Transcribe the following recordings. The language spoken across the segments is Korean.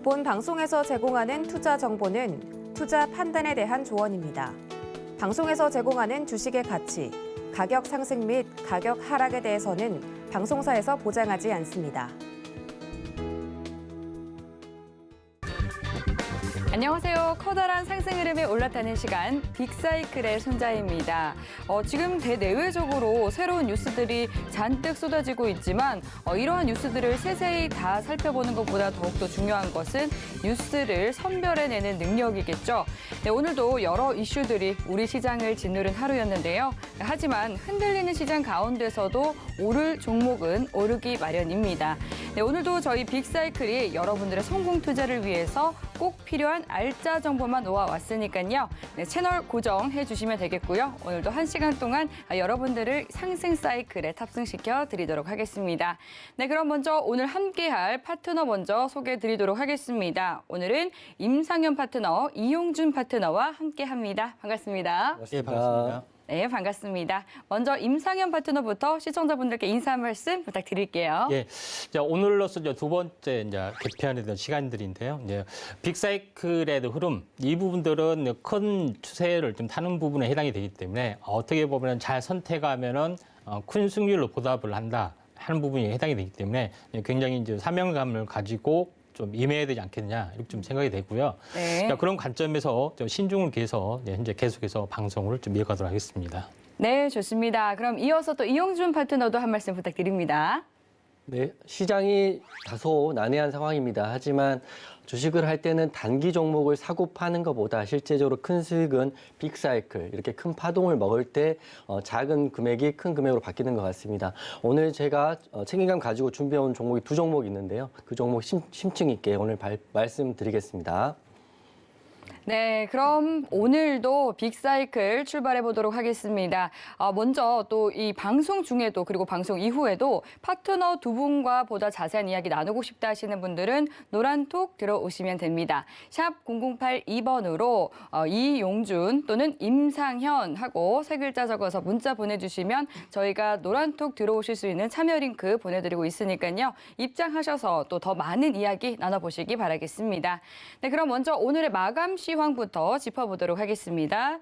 본 방송에서 제공하는 투자 정보는 투자 판단에 대한 조언입니다. 방송에서 제공하는 주식의 가치, 가격 상승 및 가격 하락에 대해서는 방송사에서 보장하지 않습니다. 안녕하세요. 커다란 상승 흐름에 올라타는 시간 빅사이클의 손자입니다. 지금 대내외적으로 새로운 뉴스들이 잔뜩 쏟아지고 있지만 이러한 뉴스들을 세세히 다 살펴보는 것보다 더욱더 중요한 것은 뉴스를 선별해내는 능력이겠죠. 네, 오늘도 여러 이슈들이 우리 시장을 짓누른 하루였는데요. 하지만 흔들리는 시장 가운데서도 오를 종목은 오르기 마련입니다. 네, 오늘도 저희 빅사이클이 여러분들의 성공 투자를 위해서 꼭 필요한 알짜 정보만 놓아왔으니까요. 네, 채널 고정해 주시면 되겠고요. 오늘도 1시간 동안 여러분들을 상승 사이클에 탑승시켜 드리도록 하겠습니다. 네, 그럼 먼저 오늘 함께할 파트너 먼저 소개해 드리도록 하겠습니다. 오늘은 임상현 파트너, 이용준 파트너와 함께합니다. 반갑습니다. 예, 반갑습니다. 네, 반갑습니다. 먼저 임상현 파트너부터 시청자분들께 인사 한 말씀 부탁드릴게요. 예, 오늘로서 두 번째 개편하던 시간들인데요. 이제 빅사이클의 흐름, 이 부분들은 큰 추세를 좀 타는 부분에 해당이 되기 때문에 어떻게 보면 잘 선택하면은 큰 승률로 보답을 한다 하는 부분이 해당이 되기 때문에 굉장히 이제 사명감을 가지고 좀 임해야 되지 않겠냐 이렇게 좀 생각이 되고요. 네. 그런 관점에서 좀 신중을 기해서 현재 계속해서 방송을 좀 이어가도록 하겠습니다. 네, 좋습니다. 그럼 이어서 또 이용준 파트너도 한 말씀 부탁드립니다. 네, 시장이 다소 난해한 상황입니다. 하지만 주식을 할 때는 단기 종목을 사고 파는 것보다 실제적으로 큰 수익은 빅사이클, 이렇게 큰 파동을 먹을 때 작은 금액이 큰 금액으로 바뀌는 것 같습니다. 오늘 제가 책임감 가지고 준비해온 종목이 두 종목이 있는데요. 그 종목 심층 있게 오늘 말씀드리겠습니다. 네, 그럼 오늘도 빅사이클 출발해 보도록 하겠습니다. 먼저 또 이 방송 중에도 그리고 방송 이후에도 파트너 두 분과 보다 자세한 이야기 나누고 싶다 하시는 분들은 노란톡 들어오시면 됩니다. 샵 0082번으로 이용준 또는 임상현 하고 세 글자 적어서 문자 보내주시면 저희가 노란톡 들어오실 수 있는 참여 링크 보내드리고 있으니까요. 입장하셔서 또 더 많은 이야기 나눠보시기 바라겠습니다. 네, 그럼 먼저 오늘의 마감 시황부터 짚어보도록 하겠습니다.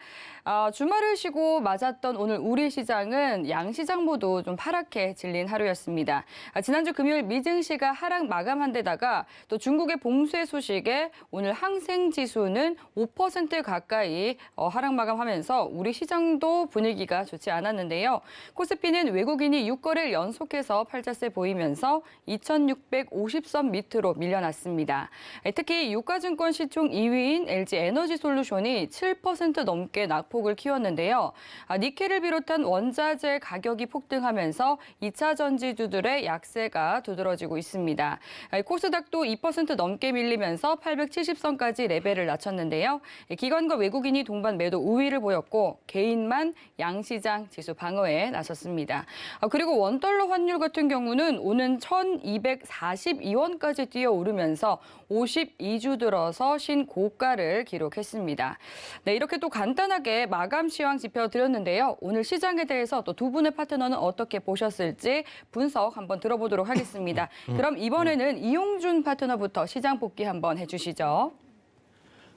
주말을 쉬고 맞았던 오늘 우리 시장은 양시장 모두 좀 파랗게 질린 하루였습니다. 지난주 금요일 미증시가 하락 마감한 데다가 또 중국의 봉쇄 소식에 오늘 항생지수는 5% 가까이 하락 마감하면서 우리 시장도 분위기가 좋지 않았는데요. 코스피는 외국인이 6거래일 연속해서 팔자세 보이면서 2650선 밑으로 밀려났습니다. 특히 유가증권 시총 2위인 LG에너지솔루션이 7% 넘게 낙폭을 키웠는데요. 니켈을 비롯한 원자재 가격이 폭등하면서 2차 전지주들의 약세가 두드러지고 있습니다. 코스닥도 2% 넘게 밀리면서 870선까지 레벨을 낮췄는데요. 기관과 외국인이 동반 매도 우위를 보였고 개인만 양시장 지수 방어에 나섰습니다. 그리고 원달러 환율 같은 경우는 오는 1242원까지 뛰어오르면서 52주 들어서 신고가를 기록했습니다. 네, 이렇게 또 간단하게 마감 시황 짚어드렸는데요. 오늘 시장에 대해서 또 두 분의 파트너는 어떻게 보셨을지 분석 한번 들어보도록 하겠습니다. 그럼 이번에는 이용준 파트너부터 시장 복귀 한번 해주시죠.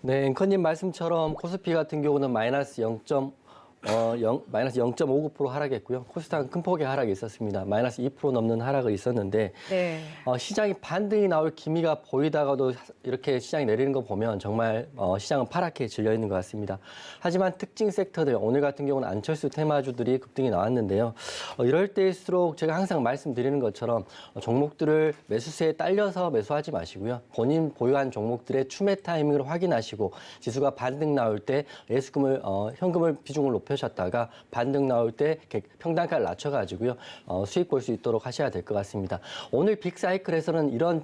네, 앵커님 말씀처럼 코스피 같은 경우는 마이너스 0.59% 하락했고요. 코스닥은 큰 폭의 하락이 있었습니다. 마이너스 2% 넘는 하락이 있었는데 네. 시장이 반등이 나올 기미가 보이다가도 이렇게 시장이 내리는 거 보면 정말 시장은 파랗게 질려 있는 것 같습니다. 하지만 특징 섹터들, 오늘 같은 경우는 안철수 테마주들이 급등이 나왔는데요. 이럴 때일수록 제가 항상 말씀드리는 것처럼 종목들을 매수세에 딸려서 매수하지 마시고요. 본인 보유한 종목들의 추매 타이밍을 확인하시고 지수가 반등 나올 때 예수금을 현금을 비중을 높여셨다가 반등 나올 때 평단가를 낮춰가지고요. 수익 볼 수 있도록 하셔야 될 것 같습니다. 오늘 빅사이클에서는 이런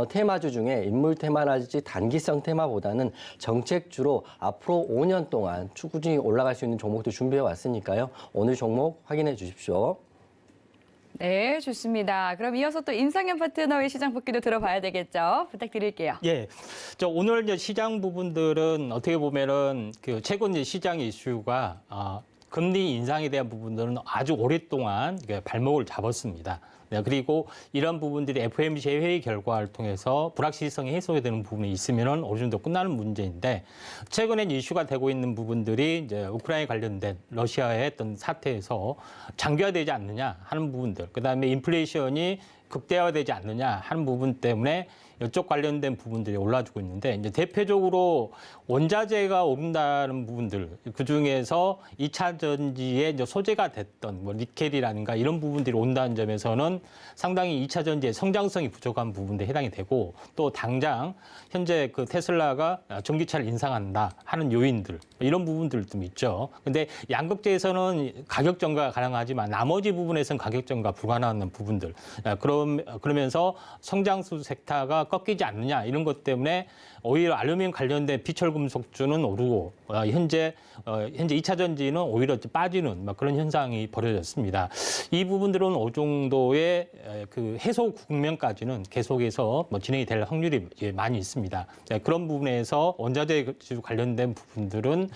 테마주 중에 인물 테마라든지 단기성 테마보다는 정책주로 앞으로 5년 동안 꾸준히 올라갈 수 있는 종목도 준비해 왔으니까요. 오늘 종목 확인해 주십시오. 네, 좋습니다. 그럼 이어서 또 임상현 파트너의 시장 복귀도 들어봐야 되겠죠? 부탁드릴게요. 예, 오늘 이제 시장 부분들은 어떻게 보면은 최근 이제 시장 이슈가 금리 인상에 대한 부분들은 아주 오랫동안 발목을 잡았습니다. 네, 그리고 이런 부분들이 FOMC 회의 결과를 통해서 불확실성이 해소되는 부분이 있으면은 어느 정도 끝나는 문제인데 최근에 이슈가 되고 있는 부분들이 이제 우크라이나 관련된 러시아의 어떤 사태에서 장기화되지 않느냐 하는 부분들, 그다음에 인플레이션이 극대화되지 않느냐 하는 부분 때문에 이쪽 관련된 부분들이 올라주고 있는데 이제 대표적으로 원자재가 오른다는 부분들 그 중에서 2차 전지의 이제 소재가 됐던 뭐 니켈이라든가 이런 부분들이 온다는 점에서는 상당히 2차 전지의 성장성이 부족한 부분에 해당이 되고 또 당장 현재 그 테슬라가 전기차를 인상한다 하는 요인들 이런 부분들 좀 있죠. 근데 양극재에서는 가격 전가가 가능하지만 나머지 부분에서는 가격 전가 불가능한 부분들 그러면서 성장수 섹터가 꺾이지 않느냐 이런 것 때문에 오히려 알루미늄 관련된 비철금속주는 오르고 현재 2차 전지는 오히려 빠지는 그런 현상이 벌어졌습니다. 이 부분들은 어느 정도의 그 해소 국면까지는 계속해서 진행이 될 확률이 많이 있습니다. 그런 부분에서 원자재 관련된 부분들은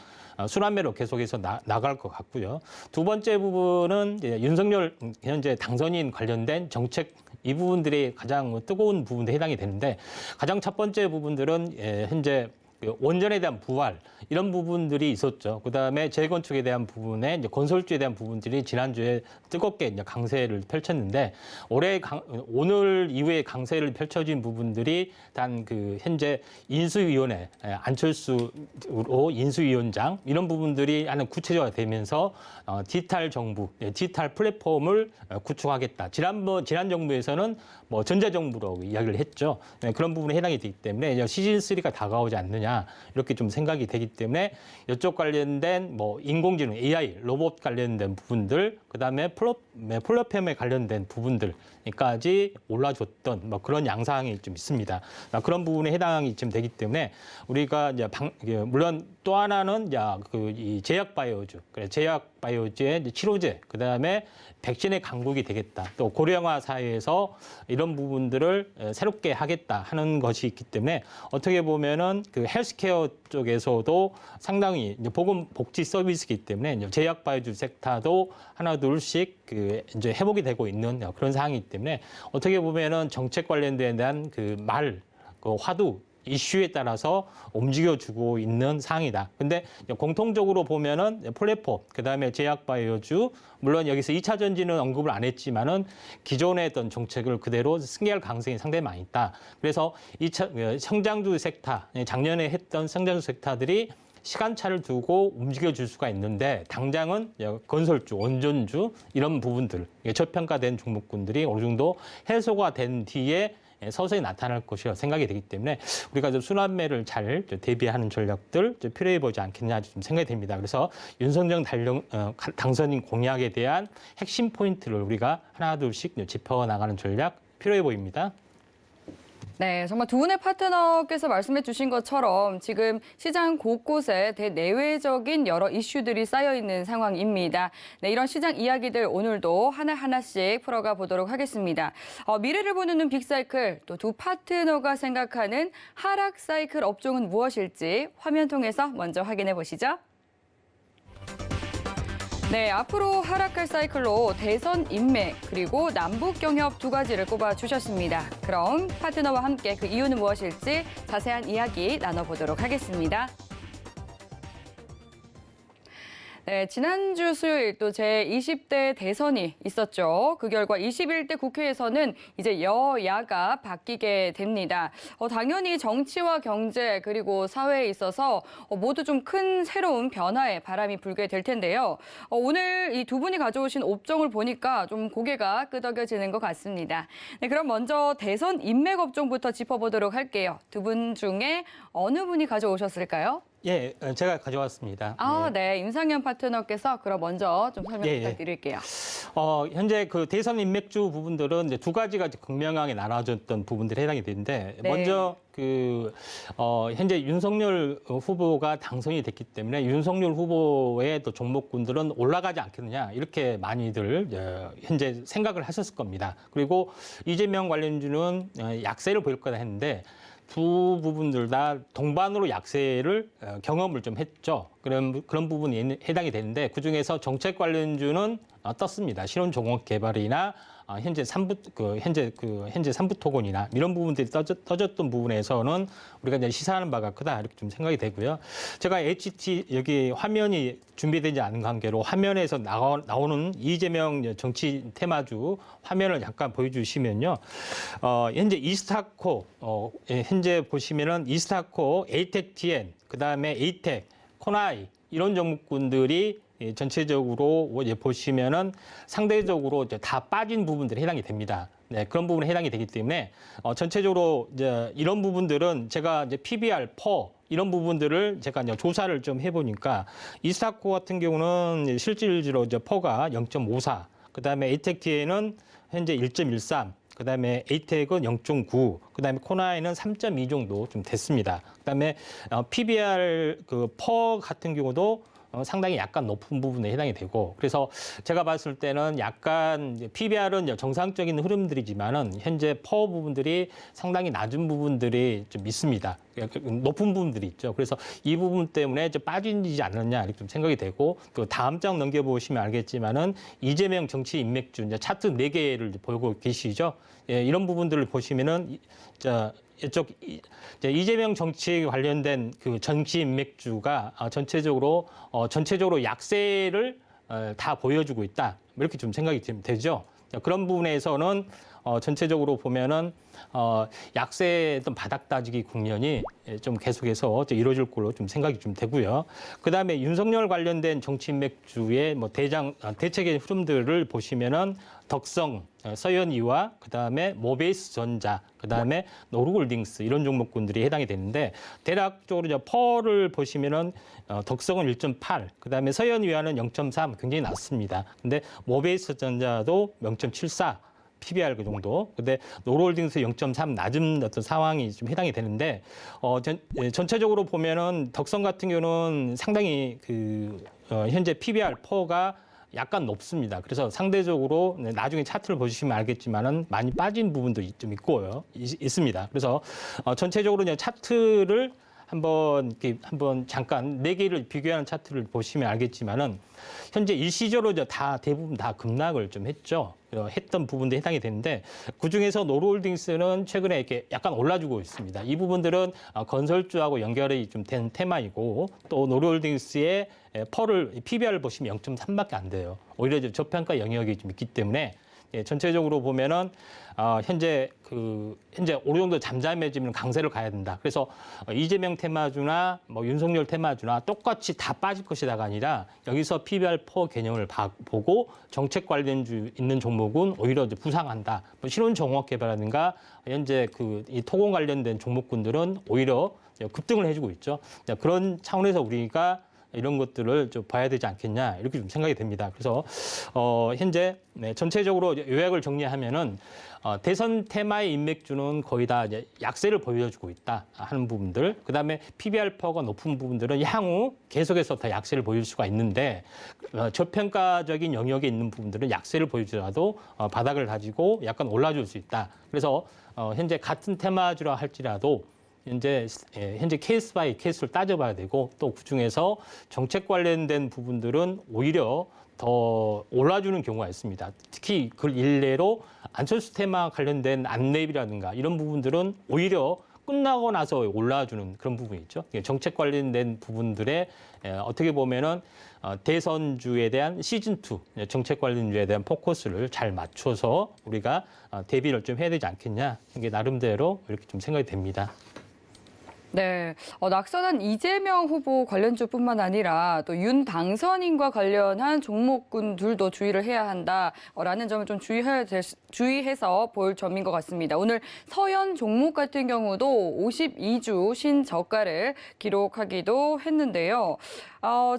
순환매로 계속해서 나갈 것 같고요. 두 번째 부분은 윤석열 현재 당선인 관련된 정책 이 부분들이 가장 뜨거운 부분에 해당이 되는데 가장 첫 번째 부분들은 현재 원전에 대한 부활 이런 부분들이 있었죠. 그다음에 재건축에 대한 부분에 이제 건설주에 대한 부분들이 지난주에 뜨겁게 이제 강세를 펼쳤는데 오늘 이후에 강세를 펼쳐진 부분들이 단 그 현재 인수위원회 안철수로 인수위원장 이런 부분들이 하는 구체적화 되면서 디지털 정부, 디지털 플랫폼을 구축하겠다. 지난 정부에서는 뭐 전자정부라고 이야기를 했죠. 그런 부분에 해당이 되기 때문에 시즌3가 다가오지 않느냐 이렇게 좀 생각이 되기 때문에 이쪽 관련된 뭐 인공지능, AI, 로봇 관련된 부분들, 그다음에 플랫폼에 관련된 부분들까지 올라줬던 뭐 그런 양상이 좀 있습니다. 그런 부분에 해당이 좀 되기 때문에 우리가 이제 물론 또 하나는 이 제약 바이오주, 제약 바이오주의 치료제, 그다음에 백신의 강국이 되겠다. 또 고령화 사회에서 이런 부분들을 새롭게 하겠다 하는 것이 있기 때문에 어떻게 보면은 그 헬스케어 쪽에서도 상당히 이제 보건복지 서비스이기 때문에 이제 제약 바이오주 섹터도 하나 둘씩 그 이제 회복이 되고 있는 그런 상황이기 때문에 어떻게 보면은 정책 관련된 대한 그 화두 이슈에 따라서 움직여주고 있는 상황이다. 근데 공통적으로 보면은 플랫폼, 그다음에 제약 바이오주, 물론 여기서 2차 전지는 언급을 안 했지만은 기존의 어떤 정책을 그대로 승계할 가능성이 상당히 많이 있다. 그래서 2차 성장주 섹터, 작년에 했던 성장주 섹터들이 시간차를 두고 움직여줄 수가 있는데 당장은 건설주, 원전주 이런 부분들, 저평가된 종목군들이 어느 정도 해소가 된 뒤에 서서히 나타날 것이라 생각이 되기 때문에 우리가 좀 순환매를 잘 대비하는 전략들 필요해 보지 않겠냐 좀 생각이 됩니다. 그래서 윤석열 당선인 공약에 대한 핵심 포인트를 우리가 하나 둘씩 짚어나가는 전략 필요해 보입니다. 네, 정말 두 분의 파트너께서 말씀해 주신 것처럼 지금 시장 곳곳에 대내외적인 여러 이슈들이 쌓여 있는 상황입니다. 네, 이런 시장 이야기들 오늘도 하나하나씩 풀어가 보도록 하겠습니다. 미래를 보는 눈 빅사이클, 또 두 파트너가 생각하는 하락 사이클 업종은 무엇일지 화면 통해서 먼저 확인해 보시죠. 네, 앞으로 하락할 사이클로 대선 인맥 그리고 남북 경협 두 가지를 꼽아주셨습니다. 그럼 파트너와 함께 그 이유는 무엇일지 자세한 이야기 나눠보도록 하겠습니다. 네, 지난주 수요일 또 제20대 대선이 있었죠. 그 결과 21대 국회에서는 이제 여야가 바뀌게 됩니다. 당연히 정치와 경제 그리고 사회에 있어서 모두 좀 큰 새로운 변화의 바람이 불게 될 텐데요. 오늘 이 두 분이 가져오신 업종을 보니까 좀 고개가 끄덕여지는 것 같습니다. 네, 그럼 먼저 대선 인맥 업종부터 짚어보도록 할게요. 두 분 중에 어느 분이 가져오셨을까요? 예, 제가 가져왔습니다. 네, 임상현 파트너께서 그럼 먼저 좀 설명 부탁드릴게요. 현재 그 대선 인맥주 부분들은 이제 두 가지가 극명하게 나눠졌던 부분들이 해당이 되는데 네. 먼저 현재 윤석열 후보가 당선이 됐기 때문에 윤석열 후보의 또 종목군들은 올라가지 않겠느냐 이렇게 많이들 현재 생각을 하셨을 겁니다. 그리고 이재명 관련주는 약세를 보일 거다 했는데 두 부분들 다 동반으로 약세를 경험을 좀 했죠. 그런 부분이 해당이 되는데 그중에서 정책 관련주는 떴습니다. 신혼종업 개발이나 현재 삼부 토건이나 이런 부분들이 떠졌던 부분에서는 우리가 이제 시사하는 바가 크다 이렇게 좀 생각이 되고요. 제가 HT 여기 화면이 준비되지 않은 관계로 화면에서 나오는 이재명 정치 테마주 화면을 잠깐 보여주시면요. 현재 이스타코 현재 보시면은 이스타코, 에이텍TN, 그다음에 에이텍, 코나이 이런 종목군들이 전체적으로 이제 보시면은 상대적으로 이제 다 빠진 부분들이 해당이 됩니다. 네, 그런 부분에 해당이 되기 때문에 전체적으로 이제 이런 부분들은 제가 이제 PBR, 퍼 이런 부분들을 제가 이제 조사를 좀 해보니까 이스타코 같은 경우는 실질적으로 이제 퍼가 0.54, 그다음에 에이텍TN은 현재 1.13. 그다음에 에이텍은 0.9, 그다음에 코나이는 3.2 정도 좀 됐습니다. 그다음에 PBR 퍼 같은 경우도 상당히 약간 높은 부분에 해당이 되고, 그래서 제가 봤을 때는 약간 PBR은 정상적인 흐름들이지만은 현재 퍼 부분들이 상당히 낮은 부분들이 좀 있습니다. 높은 부분들이 있죠. 그래서 이 부분 때문에 좀 빠지지 않느냐 이렇게 좀 생각이 되고, 또 다음 장 넘겨보시면 알겠지만은 이재명 정치 인맥주 이제 차트 4개를 보고 계시죠. 예, 이런 부분들을 보시면은 이쪽 이재명 정치에 관련된 그 정치 인맥주가 전체적으로 약세를 다 보여주고 있다 이렇게 좀 생각이 되죠. 그런 부분에서는 전체적으로 보면은 약세의 어떤 바닥 다지기 국면이 좀 계속해서 이루어질 걸로 좀 생각이 좀 되고요. 그다음에 윤석열 관련된 정치 인맥주의 대책의 흐름들을 보시면은 덕성, 서현이와 그다음에 모베이스 전자, 그다음에 노루홀딩스 이런 종목군들이 해당이 되는데, 대략적으로 이제 퍼를 보시면은 덕성은 1.8, 그다음에 서현이와는 0.3 굉장히 낮습니다. 근데 모베이스 전자도 0.74 PBR 그 정도. 근데 노루홀딩스 0.3 낮은 어떤 상황이 좀 해당이 되는데, 전체적으로 보면은 덕성 같은 경우는 상당히 현재 PBR 퍼가 약간 높습니다. 그래서 상대적으로 나중에 차트를 보시면 알겠지만은 많이 빠진 부분도 좀 있습니다. 그래서 전체적으로 이제 차트를 한번 잠깐 4개를 비교하는 차트를 보시면 알겠지만은 현재 일시적으로 대부분 다 급락을 좀 했죠. 했던 부분도 해당이 되는데, 그중에서 노루홀딩스는 최근에 이렇게 약간 올라주고 있습니다. 이 부분들은 건설주하고 연결이 좀 된 테마이고, 또 노루홀딩스의 PBR을 보시면 0.3밖에 안 돼요. 오히려 저평가 영역이 좀 있기 때문에 전체적으로 보면은 현재 어느 정도 잠잠해지면 강세를 가야 된다. 그래서 이재명 테마주나 윤석열 테마주나 똑같이 다 빠질 것이다가 아니라 여기서 PBR 퍼 개념을 보고 정책 관련주 있는 종목은 오히려 이제 부상한다. 신혼 정확 개발이라든가 현재 이 토건 관련된 종목군들은 오히려 급등을 해주고 있죠. 그런 차원에서 우리가 이런 것들을 좀 봐야 되지 않겠냐 이렇게 좀 생각이 됩니다. 그래서 현재 전체적으로 요약을 정리하면은 대선 테마의 인맥주는 거의 다 이제 약세를 보여주고 있다 하는 부분들, 그다음에 PBR 퍼가 높은 부분들은 향후 계속해서 더 약세를 보일 수가 있는데, 저평가적인 영역에 있는 부분들은 약세를 보여주더라도 바닥을 다지고 약간 올라줄 수 있다. 그래서 현재 같은 테마주라 할지라도 현재 케이스 바이 케이스를 따져봐야 되고, 또 그중에서 정책 관련된 부분들은 오히려 더 올라주는 경우가 있습니다. 특히 그 일례로 안철수 테마 관련된 안랩이라든가 이런 부분들은 오히려 끝나고 나서 올라주는 그런 부분이 있죠. 정책 관련된 부분들에 어떻게 보면은 대선주에 대한 시즌2 정책 관련주에 대한 포커스를 잘 맞춰서 우리가 대비를 좀 해야 되지 않겠냐. 이게 나름대로 이렇게 좀 생각이 됩니다. 네, 낙선한 이재명 후보 관련주뿐만 아니라 또 윤 당선인과 관련한 종목군들도 주의를 해야 한다라는 점을 좀 주의해서 볼 점인 것 같습니다. 오늘 서현 종목 같은 경우도 52주 신저가를 기록하기도 했는데요.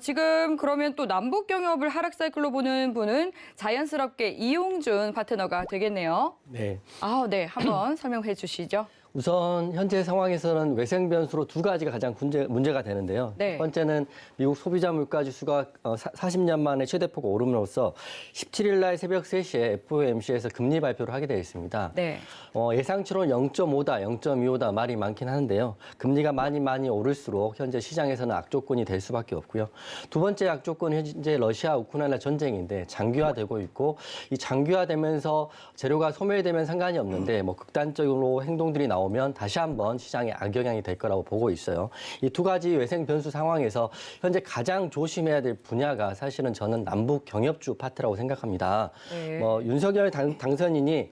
지금 그러면 또 남북 경협을 하락 사이클로 보는 분은 자연스럽게 이용준 파트너가 되겠네요. 네. 네, 한번 설명해 주시죠. 우선 현재 상황에서는 외생 변수로 두 가지가 가장 문제가 되는데요. 네. 첫 번째는 미국 소비자 물가 지수가 40년 만에 최대폭 오름으로써 17일 날 새벽 3시에 FOMC에서 금리 발표를 하게 되어 있습니다. 네. 예상치로는 0.5다, 0.25다 말이 많긴 하는데요. 금리가 많이 오를수록 현재 시장에서는 악조건이 될 수밖에 없고요. 두 번째 악조건은 현재 러시아 우크라이나 전쟁인데 장기화되고 있고 이 장기화되면서 재료가 소멸되면 상관이 없는데 뭐 극단적으로 행동들이 나오면 다시 한번 시장에 악영향이 될 거라고 보고 있어요. 이 두 가지 외생 변수 상황에서 현재 가장 조심해야 될 분야가 사실은 저는 남북 경협주 파트라고 생각합니다. 네. 윤석열 당선인이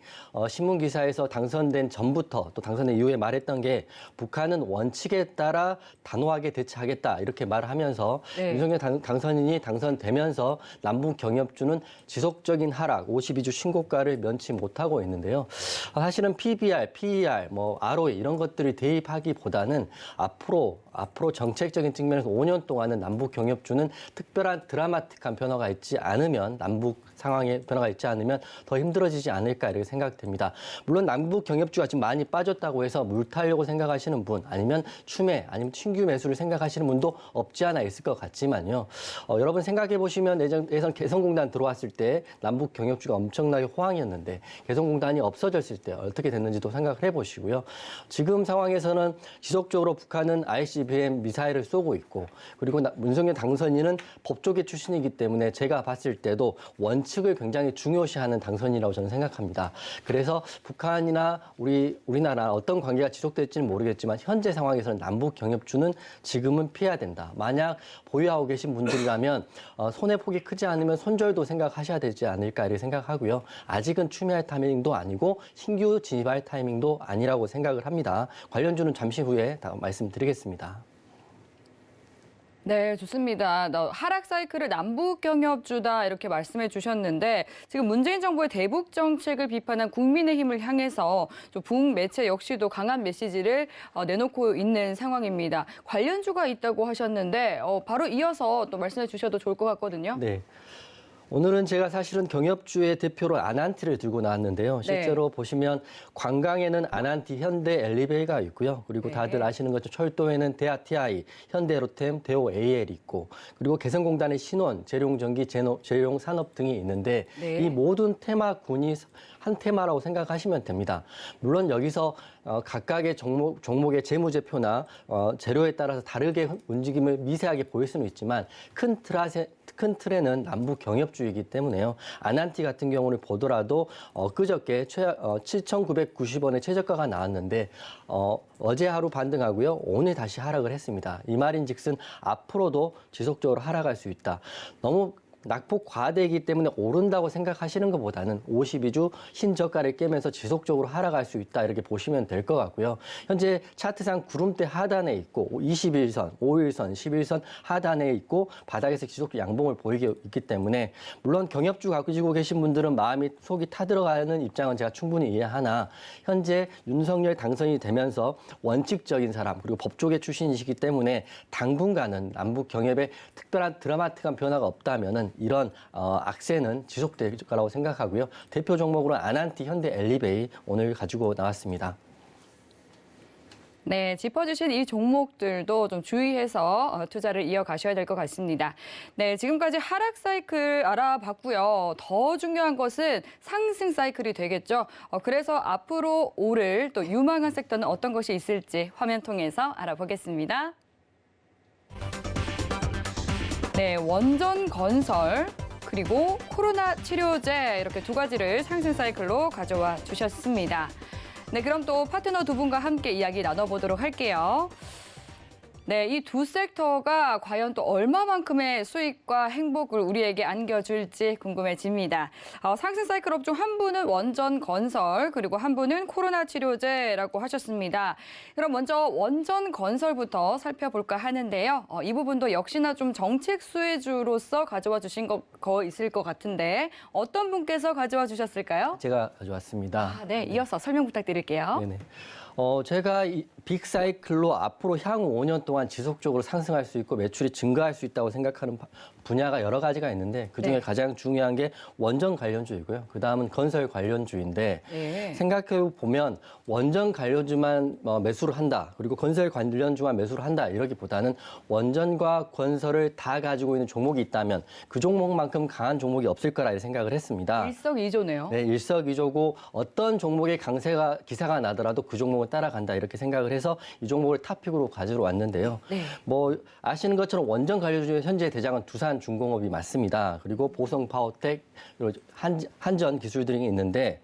신문 기사에서 당선된 전부터 또 당선된 이후에 말했던 게 북한은 원칙에 따라 단호하게 대처하겠다 이렇게 말을 하면서 네. 윤석열 당선인이 당선되면서 남북 경협주는 지속적인 하락, 52주 신고가를 면치 못하고 있는데요. 사실은 PBR, PER, ROE 이런 것들이 대입하기보다는 앞으로 정책적인 측면에서 5년 동안은 남북 경협주는 특별한 드라마틱한 변화가 있지 않으면 남북 상황에 변화가 있지 않으면 더 힘들어지지 않을까 이렇게 생각됩니다. 물론 남북 경협주가 지금 많이 빠졌다고 해서 물 타려고 생각하시는 분 아니면 추매 아니면 신규 매수를 생각하시는 분도 없지 않아 있을 것 같지만요. 여러분 생각해 보시면 예전 개성공단 들어왔을 때 남북 경협주가 엄청나게 호황이었는데 개성공단이 없어졌을 때 어떻게 됐는지도 생각을 해보시고요. 지금 상황에서는 지속적으로 북한은 ICBM 미사일을 쏘고 있고 그리고 윤석열 당선인은 법조계 출신이기 때문에 제가 봤을 때도 원칙을 굉장히 중요시하는 당선이라고 저는 생각합니다. 그래서 북한이나 우리나라 어떤 관계가 지속될지는 모르겠지만 현재 상황에서는 남북 경협주는 지금은 피해야 된다. 만약 보유하고 계신 분들이라면 손해폭이 크지 않으면 손절도 생각하셔야 되지 않을까 이렇게 생각하고요. 아직은 추매할 타이밍도 아니고 신규 진입할 타이밍도 아니라고 생각을 합니다. 관련주는 잠시 후에 말씀드리겠습니다. 네, 좋습니다. 하락 사이클을 남북 경협주다 이렇게 말씀해 주셨는데 지금 문재인 정부의 대북 정책을 비판한 국민의힘을 향해서 북매체 역시도 강한 메시지를 내놓고 있는 상황입니다. 관련주가 있다고 하셨는데 바로 이어서 또 말씀해 주셔도 좋을 것 같거든요. 네. 오늘은 제가 사실은 경협주의 대표로 아난티를 들고 나왔는데요. 실제로 보시면 관광에는 아난티, 현대, 엘리베이가 있고요. 그리고 다들 아시는 것처럼 철도에는 데아TI, 현대로템, 데오 AL 있고 그리고 개성공단의 신원, 재룡전기, 재룡산업 등이 있는데 이 모든 테마군이 한 테마라고 생각하시면 됩니다. 물론 여기서 각각의 종목의 재무제표나 재료에 따라서 다르게 움직임을 미세하게 보일 수는 있지만 큰 틀에는 남북 경협주이기 때문에요. 아난티 같은 경우를 보더라도 그저께 7,990원의 최저가가 나왔는데 어제 하루 반등하고요. 오늘 다시 하락을 했습니다. 이 말인즉슨 앞으로도 지속적으로 하락할 수 있다. 너무 낙폭 과대이기 때문에 오른다고 생각하시는 것보다는 52주 신저가를 깨면서 지속적으로 하락할 수 있다 이렇게 보시면 될 것 같고요. 현재 차트상 구름대 하단에 있고 21선, 5일선, 11선 하단에 있고 바닥에서 지속적 양봉을 보이고 있기 때문에 물론 경협주 가지고 계신 분들은 속이 타들어가는 입장은 제가 충분히 이해하나 현재 윤석열 당선이 되면서 원칙적인 사람 그리고 법조계 출신이시기 때문에 당분간은 남북 경협에 특별한 드라마틱한 변화가 없다면은 이런 악세는 지속될 거라고 생각하고요. 대표 종목으로 아난티, 현대, 엘리베이 오늘 가지고 나왔습니다. 네, 짚어주신 이 종목들도 좀 주의해서 투자를 이어가셔야 될 것 같습니다. 네, 지금까지 하락 사이클 알아봤고요. 더 중요한 것은 상승 사이클이 되겠죠. 그래서 앞으로 오를 또 유망한 섹터는 어떤 것이 있을지 화면 통해서 알아보겠습니다. 네, 원전 건설 그리고 코로나 치료제 이렇게 두 가지를 상승 사이클로 가져와 주셨습니다. 네, 그럼 또 파트너 두 분과 함께 이야기 나눠보도록 할게요. 네, 이 두 섹터가 과연 또 얼마만큼의 수익과 행복을 우리에게 안겨줄지 궁금해집니다. 상승 사이클 업종 한 분은 원전 건설, 그리고 한 분은 코로나 치료제라고 하셨습니다. 그럼 먼저 원전 건설부터 살펴볼까 하는데요. 이 부분도 역시나 좀 정책 수혜주로서 가져와 주신 거 있을 것 같은데 어떤 분께서 가져와 주셨을까요? 제가 가져왔습니다. 네, 이어서 설명 부탁드릴게요. 네네. 제가 이 빅사이클로 앞으로 향후 5년 동안 지속적으로 상승할 수 있고 매출이 증가할 수 있다고 생각하는 분야가 여러 가지가 있는데 그중에 네. 가장 중요한 게 원전 관련주이고요. 그다음은 건설 관련주인데 네. 생각해 보면 원전 관련주만 매수를 한다. 그리고 건설 관련주만 매수를 한다. 이러기보다는 원전과 건설을 다 가지고 있는 종목이 있다면 그 종목만큼 강한 종목이 없을 거라 생각을 했습니다. 일석이조네요. 네, 일석이조고 어떤 종목의 기사가 나더라도 그 종목을 따라간다 이렇게 생각을 해서 이 종목을 탑픽으로 가지러 왔는데요. 네. 뭐 아시는 것처럼 원전 관련 중에 현재 대장은 두산중공업이 맞습니다. 그리고 보성파워텍, 그리고 한전 기술들이 있는데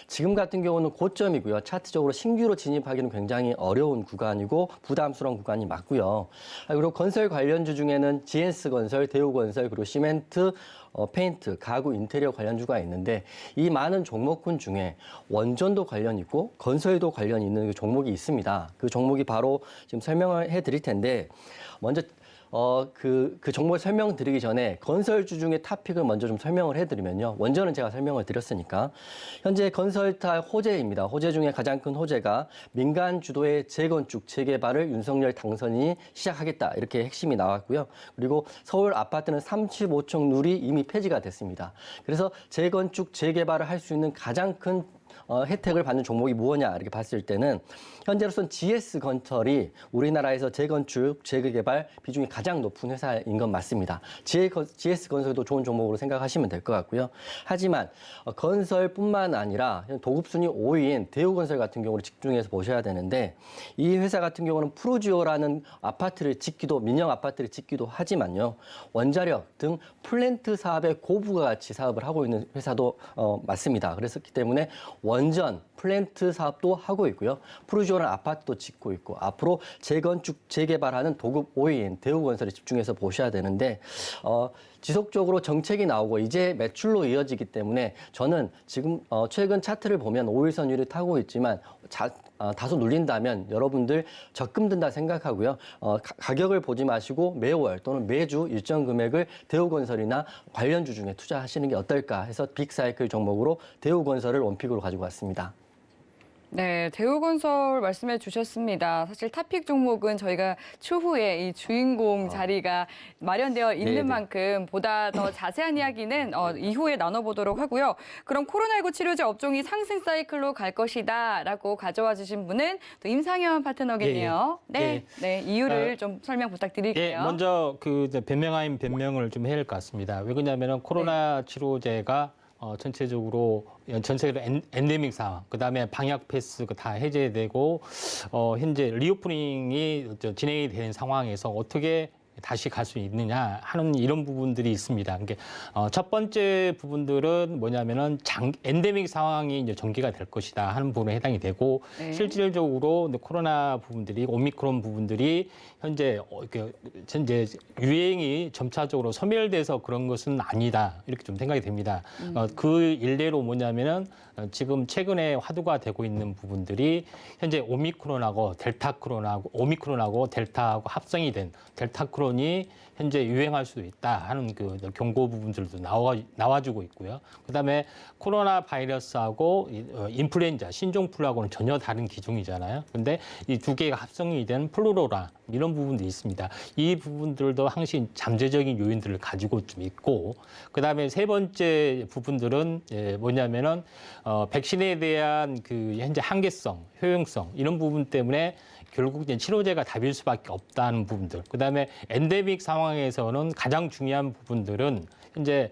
지금 같은 경우는 고점이고요. 차트적으로 신규로 진입하기는 굉장히 어려운 구간이고 부담스러운 구간이 맞고요. 그리고 건설 관련주 중에는 GS건설, 대우건설, 그리고 시멘트, 페인트, 가구, 인테리어 관련주가 있는데 이 많은 종목군 중에 원전도 관련 있고 건설도 관련 있는 그 종목이 있습니다. 그 종목이 바로 지금 설명을 해드릴 텐데 먼저 그 종목을 설명드리기 전에 건설주 중에 탑픽을 먼저 좀 설명을 해드리면요. 원전은 제가 설명을 드렸으니까 현재 건설타 호재입니다. 호재 중에 가장 큰 호재가 민간 주도의 재건축, 재개발을 윤석열 당선인이 시작하겠다 이렇게 핵심이 나왔고요. 그리고 서울 아파트는 35층 룰이 이미 폐지가 됐습니다. 그래서 재건축, 재개발을 할 수 있는 가장 큰 혜택을 받는 종목이 무엇냐 이렇게 봤을 때는 현재로선 GS건설이 우리나라에서 재건축, 재개발 비중이 가장 높은 회사인 건 맞습니다. GS건설도 좋은 종목으로 생각하시면 될 것 같고요. 하지만 건설뿐만 아니라 도급순위 5위인 대우건설 같은 경우를 집중해서 보셔야 되는데 이 회사 같은 경우는 프로지오라는 아파트를 짓기도 민영 아파트를 짓기도 하지만요. 원자력 등 플랜트 사업의 고부가 가치 사업을 하고 있는 회사도 맞습니다. 그랬기 때문에 원전, 플랜트 사업도 하고 있고요. 프로지오는 아파트도 짓고 있고 앞으로 재건축, 재개발하는 도급 5위인 대우건설에 집중해서 보셔야 되는데 지속적으로 정책이 나오고 이제 매출로 이어지기 때문에 저는 지금 최근 차트를 보면 5일선율이 타고 있지만 다소 눌린다면 여러분들 적금 든다 생각하고요. 가격을 보지 마시고 매월 또는 매주 일정 금액을 대우건설이나 관련주 중에 투자하시는 게 어떨까 해서 빅사이클 종목으로 대우건설을 원픽으로 가지고 왔습니다. 네, 대우건설 말씀해 주셨습니다. 사실 탑픽 종목은 저희가 추후에 이 주인공 자리가 마련되어 있는 네네. 만큼 보다 더 자세한 이야기는 이후에 나눠보도록 하고요. 그럼 코로나19 치료제 업종이 상승 사이클로 갈 것이다라고 가져와 주신 분은 또 임상현 파트너겠네요. 예, 예. 네, 네, 이유를 좀 설명 부탁드릴게요. 예, 먼저 그 변명 아닌 변명을 좀 해야 할 것 같습니다. 왜 그러냐면은 코로나 치료제가 전체적으로 전 세계로 엔데믹 상황, 그다음에 방역 패스가 다 해제되고 현재 리오프닝이 진행이 되는 상황에서 어떻게 다시 갈 수 있느냐 하는 이런 부분들이 있습니다. 그러니까 첫 번째 부분들은 뭐냐면은 엔데믹 상황이 이제 전개가 될 것이다 하는 부분에 해당이 되고 네. 실질적으로 코로나 부분들이 오미크론 부분들이 현재 유행이 점차적으로 소멸돼서 그런 것은 아니다 이렇게 좀 생각이 됩니다. 그 일례로 뭐냐면은 지금 최근에 화두가 되고 있는 부분들이 현재 오미크론하고 델타하고 합성이 된 델타크론이 현재 유행할 수도 있다 하는 그 경고 부분들도 나와주고 있고요. 그다음에 코로나 바이러스하고 인플루엔자, 신종플루하고는 전혀 다른 기종이잖아요. 근데 이 두 개가 합성이 된 플루로라 이런 부분도 있습니다. 이 부분들도 항상 잠재적인 요인들을 가지고 좀 있고, 그다음에 세 번째 부분들은 뭐냐면은 백신에 대한 그 현재 한계성, 효용성 이런 부분 때문에 결국 이제 치료제가 답일 수밖에 없다는 부분들. 그다음에 엔데믹 상황에서는 가장 중요한 부분들은 현재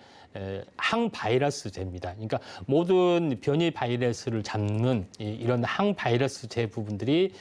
항바이러스제입니다. 그러니까 모든 변이 바이러스를 잡는 이런 항바이러스제 부분들이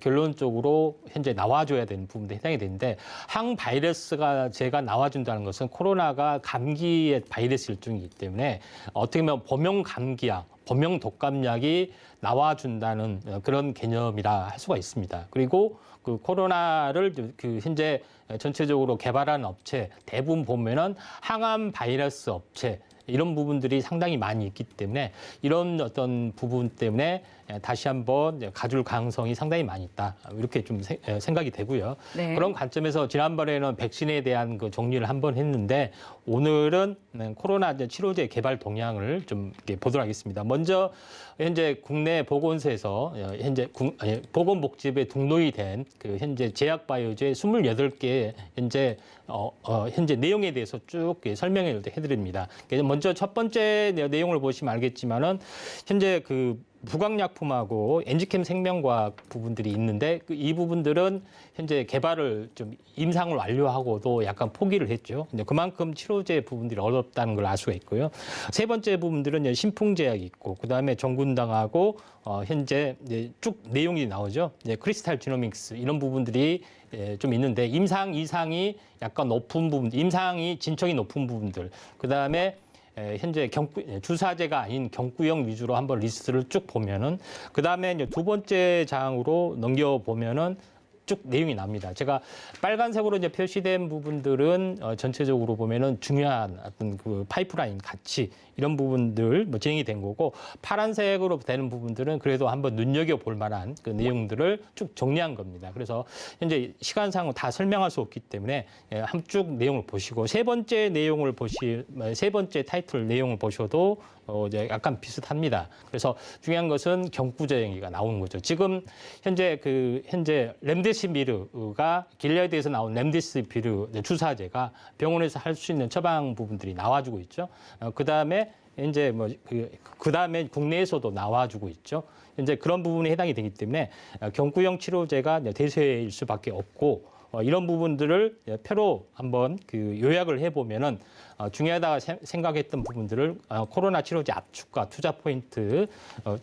결론적으로 현재 나와줘야 되는 부분에 해당이 되는데 항바이러스가 제가 나와준다는 것은 코로나가 감기의 바이러스 일종이기 때문에 어떻게 보면 범용 감기약, 범용 독감약이 나와준다는 그런 개념이라 할 수가 있습니다. 그리고 그 코로나를 그 현재 전체적으로 개발하는 업체 대부분 보면은 항암 바이러스 업체 이런 부분들이 상당히 많이 있기 때문에 이런 어떤 부분 때문에 다시 한번 가줄 가능성이 상당히 많이 있다. 이렇게 좀 생각이 되고요. 네. 그런 관점에서 지난번에는 백신에 대한 그 정리를 한번 했는데 오늘은 코로나 치료제 개발 동향을 좀 이렇게 보도록 하겠습니다. 먼저 현재 국내 보건소에서 현재 보건복지부에 등록이 된 그 현재 제약바이오제 28개 현재 내용에 대해서 쭉 설명을 해드립니다. 먼저 첫 번째 내용을 보시면 알겠지만은 현재 그 부강약품하고 엔지캠 생명과학 부분들이 있는데 이 부분들은 현재 개발을 좀 임상을 완료하고도 약간 포기를 했죠. 근데 그만큼 치료제 부분들이 어렵다는 걸 알 수가 있고요. 세 번째 부분들은 신풍제약이 있고 그다음에 정군당하고 현재 쭉 내용이 나오죠. 크리스탈 지노믹스 이런 부분들이 좀 있는데 임상 이상이 약간 높은 부분, 임상이 진척이 높은 부분들, 그다음에 현재 주사제가 아닌 경구용 위주로 한번 리스트를 쭉 보면은 그다음에 이제 두 번째 장으로 넘겨 보면은 쭉 내용이 납니다. 제가 빨간색으로 이제 표시된 부분들은 전체적으로 보면은 중요한 어떤 그 파이프라인 가치 이런 부분들 진행이 된 거고 파란색으로 되는 부분들은 그래도 한번 눈여겨 볼 만한 그 내용들을 쭉 정리한 겁니다. 그래서 현재 시간상으로 다 설명할 수 없기 때문에 한쭉 내용을 보시고 세 번째 타이틀 내용을 보셔도 이제 약간 비슷합니다. 그래서 중요한 것은 경구제형이가 나오는 거죠. 지금 현재 렘데시비르가 길리아드에서 나온 렘데시비르 주사제가 병원에서 할 수 있는 처방 부분들이 나와주고 있죠. 그다음에 이제 그다음에 국내에서도 나와주고 있죠. 이제 그런 부분에 해당이 되기 때문에 경구형 치료제가 대세일 수밖에 없고 이런 부분들을 표로 한번 그 요약을 해보면은 중요하다고 생각했던 부분들을 코로나 치료제 압축과 투자 포인트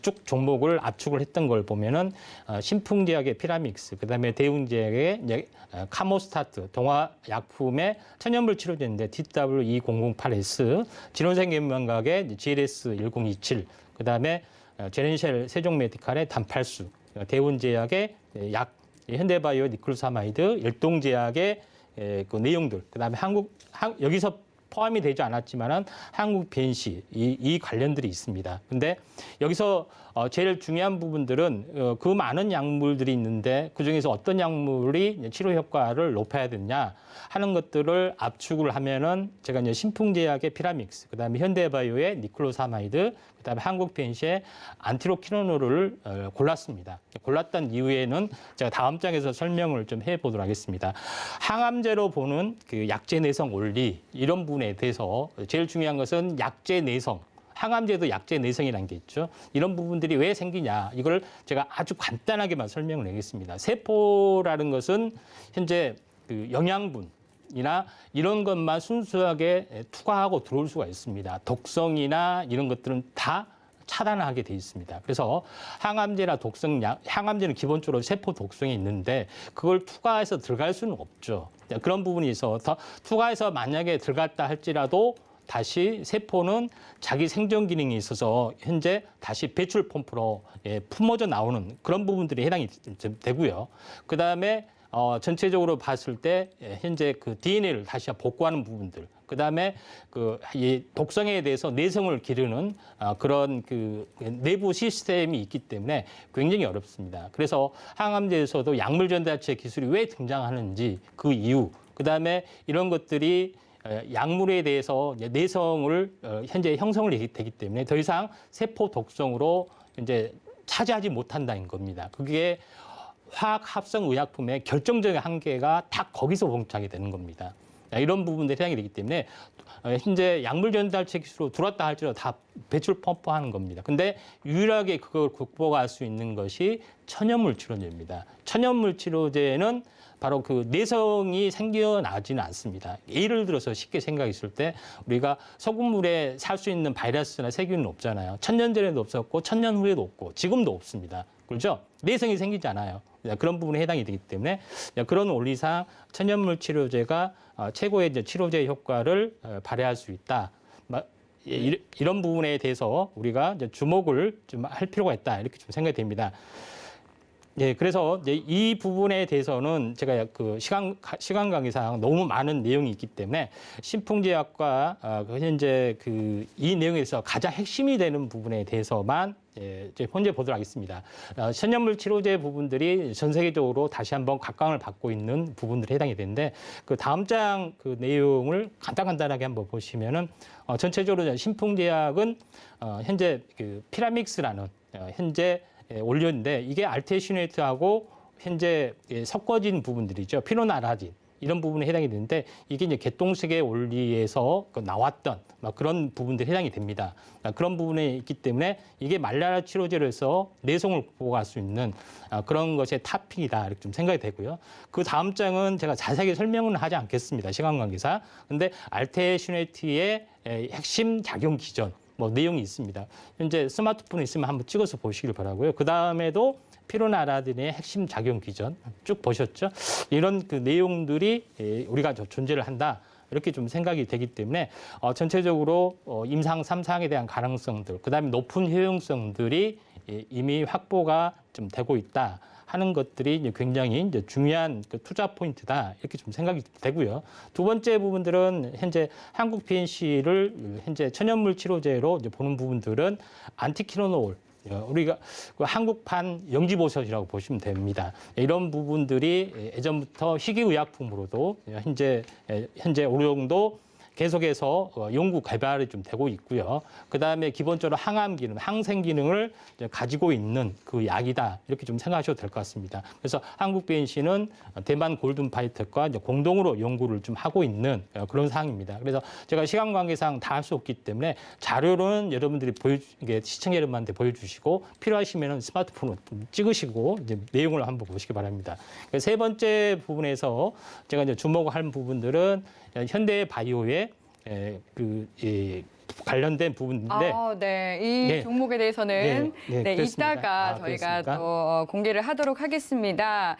쭉 종목을 압축을 했던 걸 보면은 신풍제약의 피라믹스, 그다음에 대웅제약의 카모스타트, 동화약품의 천연물 치료제인데 DW2008S, 진원생명각의 GLS1027, 그다음에 제렌셜 세종메디칼의 단팔수, 대운제약의 현대바이오 니클로사마이드, 일동제약의 그 내용들, 그다음에 여기서 포함이 되지 않았지만은 한국 BNC 이 관련들이 있습니다. 근데 여기서 제일 중요한 부분들은 그 많은 약물들이 있는데 그 중에서 어떤 약물이 치료 효과를 높여야 되냐 하는 것들을 압축을 하면은 제가 이제 신풍제약의 피라믹스, 그다음에 현대바이오의 니클로사마이드, 그다음에 한국 BNC의 안티로키노노를 골랐습니다. 골랐던 이유에는 제가 다음 장에서 설명을 좀 해보도록 하겠습니다. 항암제로 보는 그 약제 내성 원리 이런 부분에 대해서 제일 중요한 것은 약제 내성. 항암제도 약제 내성이라는 게 있죠. 이런 부분들이 왜 생기냐. 이걸 제가 아주 간단하게만 설명을 하겠습니다. 세포라는 것은 현재 그 영양분이나 이런 것만 순수하게 투과하고 들어올 수가 있습니다. 독성이나 이런 것들은 다 차단하게 돼 있습니다. 그래서 항암제나 독성약, 항암제는 기본적으로 세포 독성이 있는데 그걸 투과해서 들어갈 수는 없죠. 그런 부분이 있어서 투과해서 만약에 들어갔다 할지라도 다시 세포는 자기 생존 기능이 있어서 현재 다시 배출 펌프로 품어져 나오는 그런 부분들이 해당이 되고요. 그다음에 전체적으로 봤을 때 현재 그 DNA를 다시 복구하는 부분들, 그다음에 이 독성에 대해서 내성을 기르는 그런 그 내부 시스템이 있기 때문에 굉장히 어렵습니다. 그래서 항암제에서도 약물 전달체 기술이 왜 등장하는지 그 이유, 그다음에 이런 것들이 약물에 대해서 내성을 현재 형성을 되기 때문에 더 이상 세포 독성으로 이제 차지하지 못한다는 겁니다. 그게 화학 합성 의약품의 결정적인 한계가 다 거기서 봉착이 되는 겁니다. 이런 부분들이 해당이 되기 때문에 현재 약물 전달체 기술로 들어왔다 할지라도 다 배출 펌프하는 겁니다. 근데 유일하게 그걸 극복할 수 있는 것이 천연물 치료제입니다. 천연물 치료제는 바로 그 내성이 생겨나지는 않습니다. 예를 들어서 쉽게 생각했을 때 우리가 소금물에 살 수 있는 바이러스나 세균은 없잖아요. 천년 전에도 없었고 천년 후에도 없고 지금도 없습니다. 그렇죠? 내성이 생기지 않아요. 그런 부분에 해당이 되기 때문에 그런 원리상 천연물 치료제가 최고의 이제 치료제 효과를 발휘할 수 있다. 이런 부분에 대해서 우리가 이제 주목을 좀 할 필요가 있다. 이렇게 좀 생각이 됩니다. 예, 그래서 이제 이 부분에 대해서는 제가 그 시간 관계상 너무 많은 내용이 있기 때문에 신풍제약과 현재 이 내용에서 가장 핵심이 되는 부분에 대해서만 이제 현재 보도록 하겠습니다. 천연물 치료제 부분들이 전 세계적으로 다시 한번 각광을 받고 있는 부분들에 해당이 되는데 그 다음 장 그 내용을 간단하게 한번 보시면은 전체적으로 신풍제약은 현재 그 피라믹스라는 현재 올렸는데 이게 알테시네이트하고 현재 섞어진 부분들이죠. 피노나라딘 이런 부분에 해당이 되는데 이게 이제 개똥색의 원리에서 나왔던 그런 부분들이 해당이 됩니다. 그런 부분에 있기 때문에 이게 말라리아 치료제로서 내성을 보호할 수 있는 그런 것의 탑픽이다 이렇게 좀 생각이 되고요. 그 다음 장은 제가 자세하게 설명은 하지 않겠습니다. 시간 관계상. 근데 알테시네이트의 핵심 작용 기전 내용이 있습니다. 현재 스마트폰에 있으면 한번 찍어서 보시길 바라고요. 그 다음에도 피로나라딘의 핵심 작용 기전 쭉 보셨죠? 이런 그 내용들이 우리가 존재를 한다. 이렇게 좀 생각이 되기 때문에 전체적으로 임상 3상에 대한 가능성들, 그다음에 높은 효용성들이 이미 확보가 좀 되고 있다. 하는 것들이 이제 굉장히 이제 중요한 그 투자 포인트다 이렇게 좀 생각이 되고요. 두 번째 부분들은 현재 한국 PNC를 현재 천연물 치료제로 이제 보는 부분들은 안티키노올 우리가 그 한국판 영지버섯이라고 보시면 됩니다. 이런 부분들이 예전부터 희귀의약품으로도 현재 어느 정도 계속해서 연구 개발이 좀 되고 있고요. 그다음에 기본적으로 항암 기능, 항생 기능을 가지고 있는 그 약이다. 이렇게 좀 생각하셔도 될 것 같습니다. 그래서 한국 BNC는 대만 골든파이터과 이제 공동으로 연구를 좀 하고 있는 그런 사항입니다. 그래서 제가 시간 관계상 다 할 수 없기 때문에 자료는 여러분들이 시청자 여러분한테 보여주시고 필요하시면 스마트폰으로 좀 찍으시고 이제 내용을 한번 보시기 바랍니다. 세 번째 부분에서 제가 이제 주목할 부분들은 현대 바이오의 관련된 부분인데 네. 이 네. 종목에 대해서는 그렇습니까? 이따가 저희가 그렇습니까? 또 공개를 하도록 하겠습니다.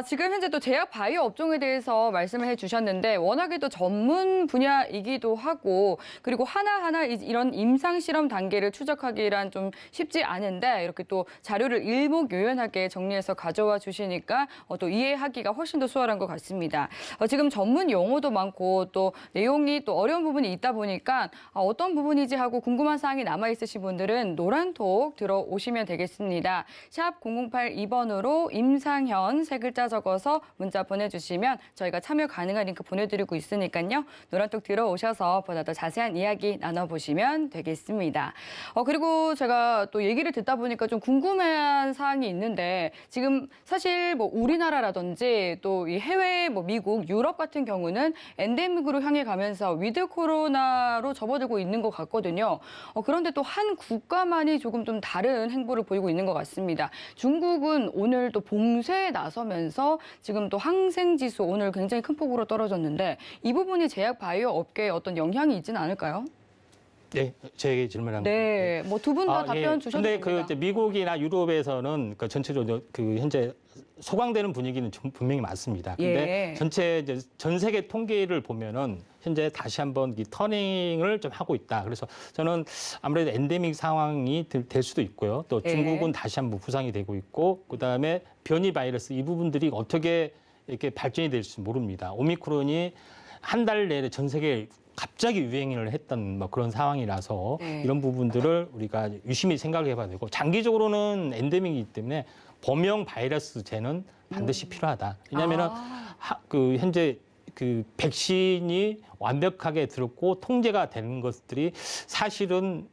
지금 현재 또 제약 바이오 업종에 대해서 말씀을 해주셨는데 워낙에 또 전문 분야이기도 하고 그리고 하나하나 이런 임상 실험 단계를 추적하기란 좀 쉽지 않은데 이렇게 또 자료를 일목요연하게 정리해서 가져와 주시니까 또 이해하기가 훨씬 더 수월한 것 같습니다. 지금 전문 용어도 많고 또 내용이 또 어려운 부분이 있다 보니까 어떤 부분이지 하고 궁금한 사항이 남아있으신 분들은 노란톡 들어오시면 되겠습니다. 샵 0082번으로 임상현 세 글자 적어서 문자 보내주시면 저희가 참여 가능한 링크 보내드리고 있으니까요. 노란톡 들어오셔서 보다 더 자세한 이야기 나눠보시면 되겠습니다. 그리고 제가 또 얘기를 듣다 보니까 좀 궁금한 사항이 있는데 지금 사실 뭐 우리나라라든지 또 이 해외 미국, 유럽 같은 경우는 엔데믹으로 향해 가면서 위드 코로나로 접어들고 있는 것 같거든요. 그런데 또 한 국가만이 조금 좀 다른 행보를 보이고 있는 것 같습니다. 중국은 오늘 또 봉쇄에 나서면서 지금 또 항생 지수 오늘 굉장히 큰 폭으로 떨어졌는데 이 부분이 제약 바이오 업계에 어떤 영향이 있지는 않을까요? 네, 제게 질문한 네, 뭐 두 분 다 답변 주셔도 근데 됩니다. 그 미국이나 유럽에서는 그 전체적으로 그 현재 소강되는 분위기는 분명히 많습니다. 근데 전체 이제 전 세계 통계를 보면은 현재 다시 한번 이 터닝을 좀 하고 있다. 그래서 저는 아무래도 엔데믹 상황이 될 수도 있고요. 또 중국은 다시 한번 부상이 되고 있고, 그 다음에 변이 바이러스 이 부분들이 어떻게 이렇게 발전이 될지 모릅니다. 오미크론이 한 달 내내 전 세계 갑자기 유행을 했던 그런 상황이라서 이런 부분들을 우리가 유심히 생각을 해봐야 되고 장기적으로는 엔데믹이기 때문에 범용 바이러스제는 반드시 필요하다. 왜냐하면은 그 현재 그 백신이 완벽하게 들었고 통제가 되는 것들이 사실은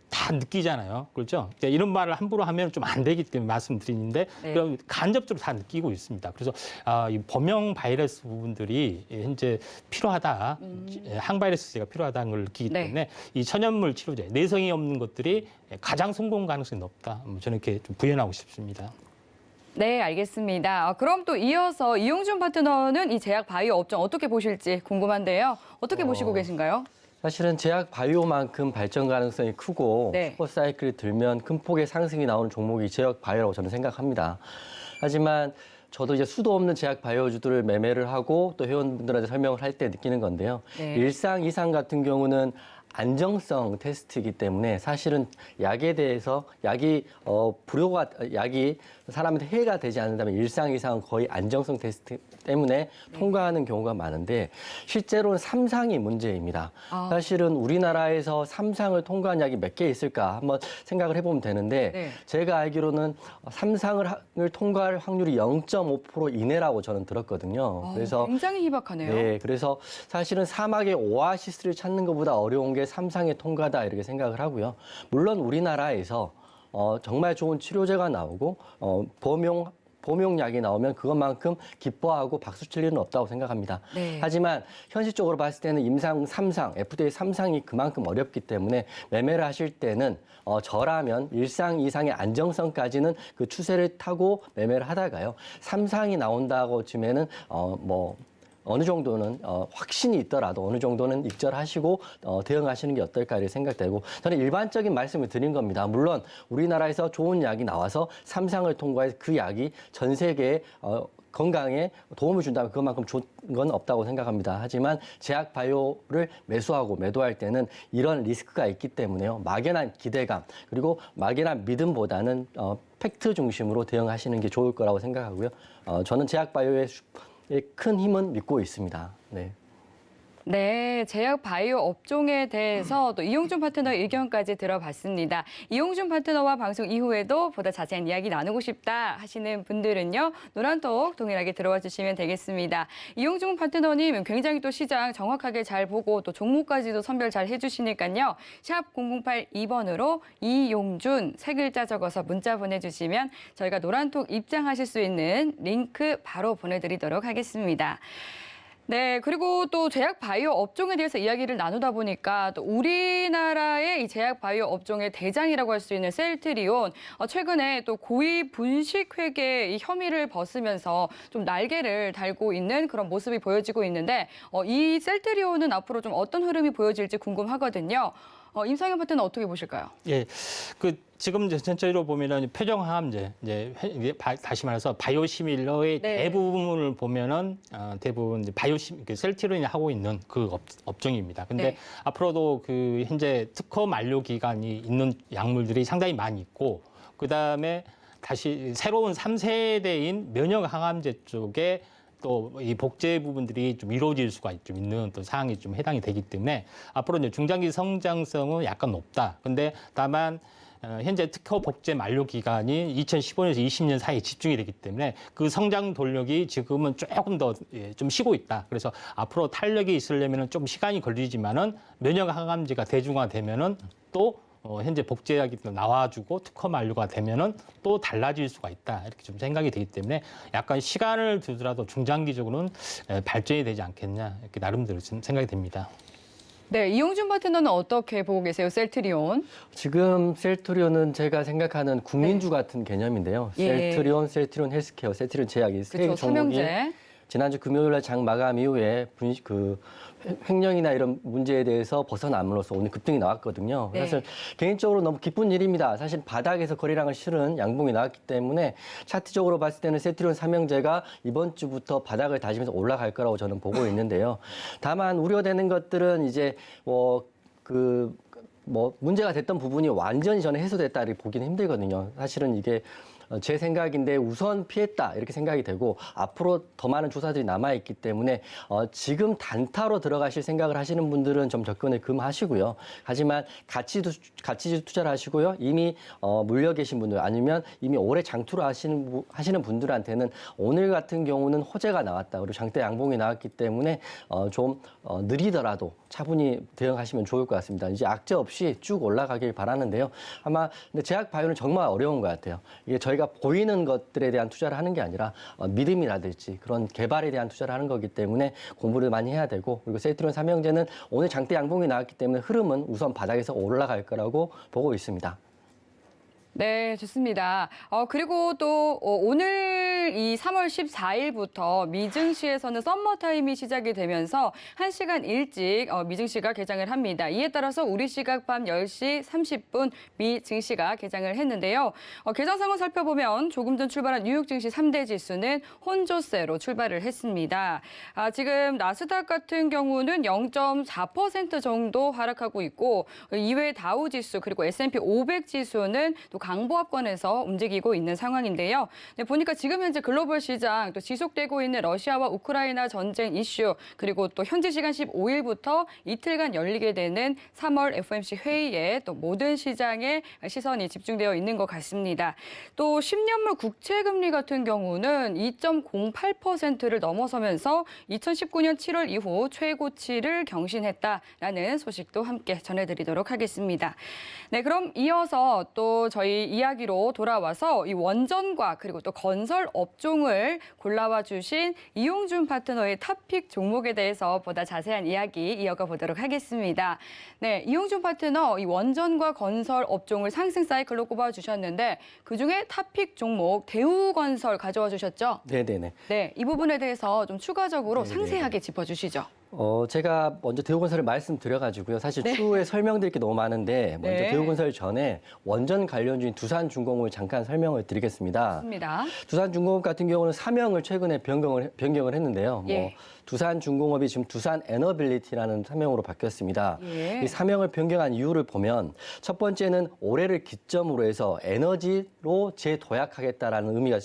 다 느끼잖아요. 그렇죠? 이런 말을 함부로 하면 좀 안 되기 때문에 말씀드리는데 간접적으로 다 느끼고 있습니다. 그래서 이 범용 바이러스 부분들이 현재 필요하다. 항바이러스제가 필요하다는 걸 느끼기 때문에 이 천연물 치료제, 내성이 없는 것들이 가장 성공 가능성이 높다. 저는 이렇게 좀 부연하고 싶습니다. 네, 알겠습니다. 그럼 또 이어서 이용준 파트너는 이 제약 바이오 업종 어떻게 보실지 궁금한데요. 어떻게 보시고 계신가요? 사실은 제약 바이오만큼 발전 가능성이 크고 슈퍼사이클이 들면 큰 폭의 상승이 나오는 종목이 제약 바이오라고 저는 생각합니다. 하지만 저도 이제 수도 없는 제약 바이오주들을 매매를 하고 또 회원분들한테 설명을 할 때 느끼는 건데요. 일상 이상 같은 경우는 안정성 테스트이기 때문에 사실은 약에 대해서 약이 사람한테 해가 되지 않는다면 일상 이상은 거의 안정성 테스트 때문에 통과하는 경우가 많은데 실제로는 3상이 문제입니다. 사실은 우리나라에서 3상을 통과한 약이 몇 개 있을까 한번 생각을 해보면 되는데 네. 제가 알기로는 3상을 통과할 확률이 0.5% 이내라고 저는 들었거든요. 그래서 굉장히 희박하네요. 네, 그래서 사실은 사막의 오아시스를 찾는 것보다 어려운 게 3상의 통과다 이렇게 생각을 하고요. 물론 우리나라에서 정말 좋은 치료제가 나오고 보명약이 나오면 그것만큼 기뻐하고 박수칠 일은 없다고 생각합니다. 네. 하지만 현실적으로 봤을 때는 임상 3상, FDA 3상이 그만큼 어렵기 때문에 매매를 하실 때는 저라면 일상 이상의 안정성까지는 그 추세를 타고 매매를 하다가요. 3상이 나온다고 치면은 어느 정도는 확신이 있더라도 어느 정도는 익절하시고 대응하시는 게 어떨까 이렇게 생각되고 저는 일반적인 말씀을 드린 겁니다. 물론 우리나라에서 좋은 약이 나와서 3상을 통과해서 그 약이 전 세계에 건강에 도움을 준다면 그것만큼 좋은 건 없다고 생각합니다. 하지만 제약 바이오를 매수하고 매도할 때는 이런 리스크가 있기 때문에요. 막연한 기대감 그리고 막연한 믿음보다는 팩트 중심으로 대응하시는 게 좋을 거라고 생각하고요. 저는 제약 바이오의 큰 힘은 믿고 있습니다. 네. 네, 제약 바이오 업종에 대해서 또 이용준 파트너 의견까지 들어봤습니다. 이용준 파트너와 방송 이후에도 보다 자세한 이야기 나누고 싶다 하시는 분들은요, 노란톡 동일하게 들어와 주시면 되겠습니다. 이용준 파트너님 굉장히 또 시장 정확하게 잘 보고 또 종목까지도 선별 잘 해주시니까요. 샵 0082번으로 이용준 세 글자 적어서 문자 보내주시면 저희가 노란톡 입장하실 수 있는 링크 바로 보내드리도록 하겠습니다. 네, 그리고 또 제약 바이오 업종에 대해서 이야기를 나누다 보니까 또 우리나라의 이 제약 바이오 업종의 대장이라고 할 수 있는 셀트리온 최근에 또 고위 분식회계 이 혐의를 벗으면서 좀 날개를 달고 있는 그런 모습이 보여지고 있는데 이 셀트리온은 앞으로 좀 어떤 흐름이 보여질지 궁금하거든요. 임상현 파트너 어떻게 보실까요? 예, 지금 이제 전체적으로 보면은 표정항암제, 다시 말해서 바이오시밀러의 네. 대부분을 보면은 대부분 이제 셀트리온이 하고 있는 그 업종입니다. 근데 네. 앞으로도 그 현재 특허 만료 기간이 있는 약물들이 상당히 많이 있고, 그 다음에 다시 새로운 3세대인 면역 항암제 쪽에 또 이 복제 부분들이 좀 이루어질 수가 좀 있는 또 사항이 좀 해당이 되기 때문에 앞으로 이제 중장기 성장성은 약간 높다. 근데 다만 현재 특허 복제 만료 기간이 2015년에서 20년 사이에 집중이 되기 때문에 그 성장 동력이 지금은 조금 더 좀 쉬고 있다. 그래서 앞으로 탄력이 있으려면 좀 시간이 걸리지만은 면역 항암제가 대중화되면은 또 현재 복제약이 나와주고 특허 만료가 되면은 또 달라질 수가 있다. 이렇게 좀 생각이 되기 때문에 약간 시간을 두더라도 중장기적으로는 발전이 되지 않겠냐. 이렇게 나름대로 생각이 됩니다. 네, 이용준 파트너는 어떻게 보고 계세요, 셀트리온? 지금 셀트리온은 제가 생각하는 국민주 같은 개념인데요. 예. 셀트리온 헬스케어, 셀트리온 제약이 세 그렇죠, 종목이 삼형제. 지난주 금요일날 장 마감 이후에 횡령이나 이런 문제에 대해서 벗어남으로써 오늘 급등이 나왔거든요. 네. 사실 개인적으로 너무 기쁜 일입니다. 사실 바닥에서 거래량을 실은 양봉이 나왔기 때문에 차트적으로 봤을 때는 셀트리온 삼형제가 이번 주부터 바닥을 다지면서 올라갈 거라고 저는 보고 있는데요. 다만 우려되는 것들은 이제 문제가 됐던 부분이 완전히 저는 해소됐다 이렇게 보기는 힘들거든요. 사실은 이게 제 생각인데 우선 피했다 이렇게 생각이 되고 앞으로 더 많은 조사들이 남아있기 때문에 지금 단타로 들어가실 생각을 하시는 분들은 좀 접근을 금하시고요. 하지만 가치주 투자를 하시고요. 이미 물려 계신 분들 아니면 이미 오래 장투를 하시는 분들한테는 오늘 같은 경우는 호재가 나왔다. 그리고 장대 양봉이 나왔기 때문에 좀 느리더라도 차분히 대응하시면 좋을 것 같습니다. 이제 악재 없이 쭉 올라가길 바라는데요. 아마 근데 제약 바이오는 정말 어려운 것 같아요. 이게 저희가 보이는 것들에 대한 투자를 하는 게 아니라 믿음이라든지 그런 개발에 대한 투자를 하는 거기 때문에 공부를 많이 해야 되고 그리고 셀트리온 삼형제는 오늘 장대 양봉이 나왔기 때문에 흐름은 우선 바닥에서 올라갈 거라고 보고 있습니다. 네, 좋습니다. 그리고 또 오늘 이 3월 14일부터 미증시에서는 썸머타임이 시작이 되면서 1시간 일찍 미증시가 개장을 합니다. 이에 따라서 우리 시각 밤 10시 30분 미증시가 개장을 했는데요. 개장 상황 살펴보면 조금 전 출발한 뉴욕 증시 3대 지수는 혼조세로 출발을 했습니다. 지금 나스닥 같은 경우는 0.4% 정도 하락하고 있고 이외에 다우 지수 그리고 S&P 500 지수는 또 강보합권에서 움직이고 있는 상황인데요. 네, 보니까 지금 현재 글로벌 시장 또 지속되고 있는 러시아와 우크라이나 전쟁 이슈 그리고 또 현지 시간 15일부터 이틀간 열리게 되는 3월 FOMC 회의에 또 모든 시장의 시선이 집중되어 있는 것 같습니다. 또 10년물 국채금리 같은 경우는 2.08%를 넘어서면서 2019년 7월 이후 최고치를 경신했다라는 소식도 함께 전해드리도록 하겠습니다. 네, 그럼 이어서 또 저희 이야기로 돌아와서 이 원전과 그리고 또 건설 업종을 골라와 주신 이용준 파트너의 탑픽 종목에 대해서 보다 자세한 이야기 이어가 보도록 하겠습니다. 네, 이용준 파트너 이 원전과 건설 업종을 상승 사이클로 꼽아 주셨는데 그중에 탑픽 종목 대우건설 가져와 주셨죠? 네네네. 네, 이 부분에 대해서 좀 추가적으로 네네. 상세하게 짚어주시죠. 제가 먼저 대우건설을 말씀드려가지고요. 사실 추후에 설명드릴 게 너무 많은데 먼저 네. 대우건설 전에 원전 관련주인 두산중공업을 잠깐 설명을 드리겠습니다. 좋습니다. 두산중공업 같은 경우는 사명을 최근에 변경을 했는데요. 예. 두산중공업이 지금 두산에너빌리티라는 사명으로 바뀌었습니다. 예. 이 사명을 변경한 이유를 보면 첫 번째는 올해를 기점으로 해서 에너지로 재도약하겠다라는 의미가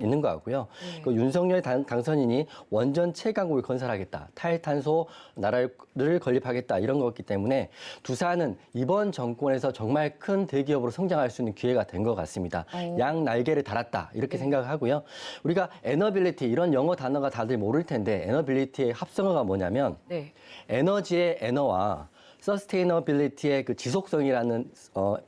있는 것 같고요. 그 윤석열 당선인이 원전 최강국을 건설하겠다, 탈탄소 나라를 건립하겠다 이런 거였기 때문에 두산은 이번 정권에서 정말 큰 대기업으로 성장할 수 있는 기회가 된 것 같습니다. 양 날개를 달았다 이렇게 생각하고요. 우리가 에너빌리티 이런 영어 단어가 다들 모를 텐데 에너빌리티의 합성어가 뭐냐면 네. 에너지의 에너와 서스테이너빌리티의 그 지속성이라는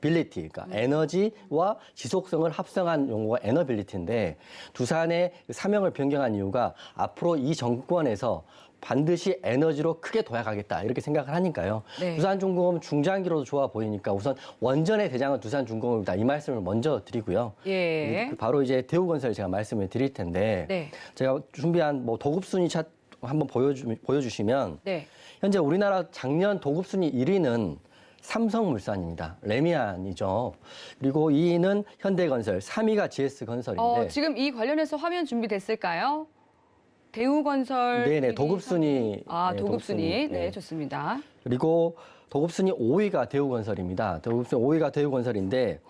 빌리티, 그러니까 에너지와 지속성을 합성한 용어가 에너빌리티인데 두산의 사명을 변경한 이유가 앞으로 이 정권에서 반드시 에너지로 크게 도약하겠다 이렇게 생각을 하니까요. 네. 두산중공업은 중장기로도 좋아 보이니까 우선 원전의 대장은 두산중공업이다 이 말씀을 먼저 드리고요. 예. 바로 이제 대우건설 제가 말씀을 드릴 텐데 네. 제가 준비한 도급순위 차트 한번 보여주시면 네. 현재 우리나라 작년 도급순위 1위는 삼성물산입니다. 레미안이죠. 그리고 2위는 현대건설, 3위가 GS건설인데 지금 이 관련해서 화면 준비됐을까요? 대우건설. 네네, 도급순위. 네, 도급순위. 네, 네. 좋습니다. 그리고 도급순위 5위가 대우건설입니다. 도급순위 5위가 대우건설인데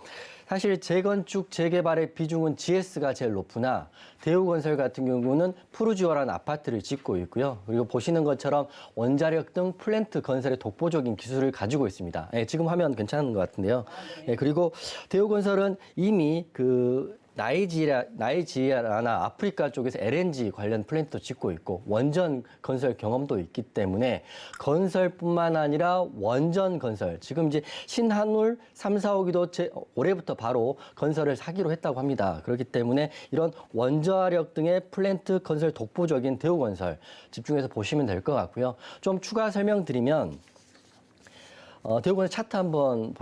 사실 재건축, 재개발의 비중은 GS가 제일 높으나 대우건설 같은 경우는 푸르지오라는 아파트를 짓고 있고요. 그리고 보시는 것처럼 원자력 등 플랜트 건설의 독보적인 기술을 가지고 있습니다. 네, 지금 화면 괜찮은 것 같은데요. 네, 그리고 대우건설은 이미 나이지리아나 아프리카 쪽에서 LNG 관련 플랜트도 짓고 있고 원전 건설 경험도 있기 때문에 건설뿐만 아니라 원전 건설 지금 이제 신한울 3, 4호기도 올해부터 바로 건설을 하기로 했다고 합니다. 그렇기 때문에 이런 원자력 등의 플랜트 건설 독보적인 대우건설 집중해서 보시면 될 것 같고요. 좀 추가 설명드리면 대우건설 차트 한번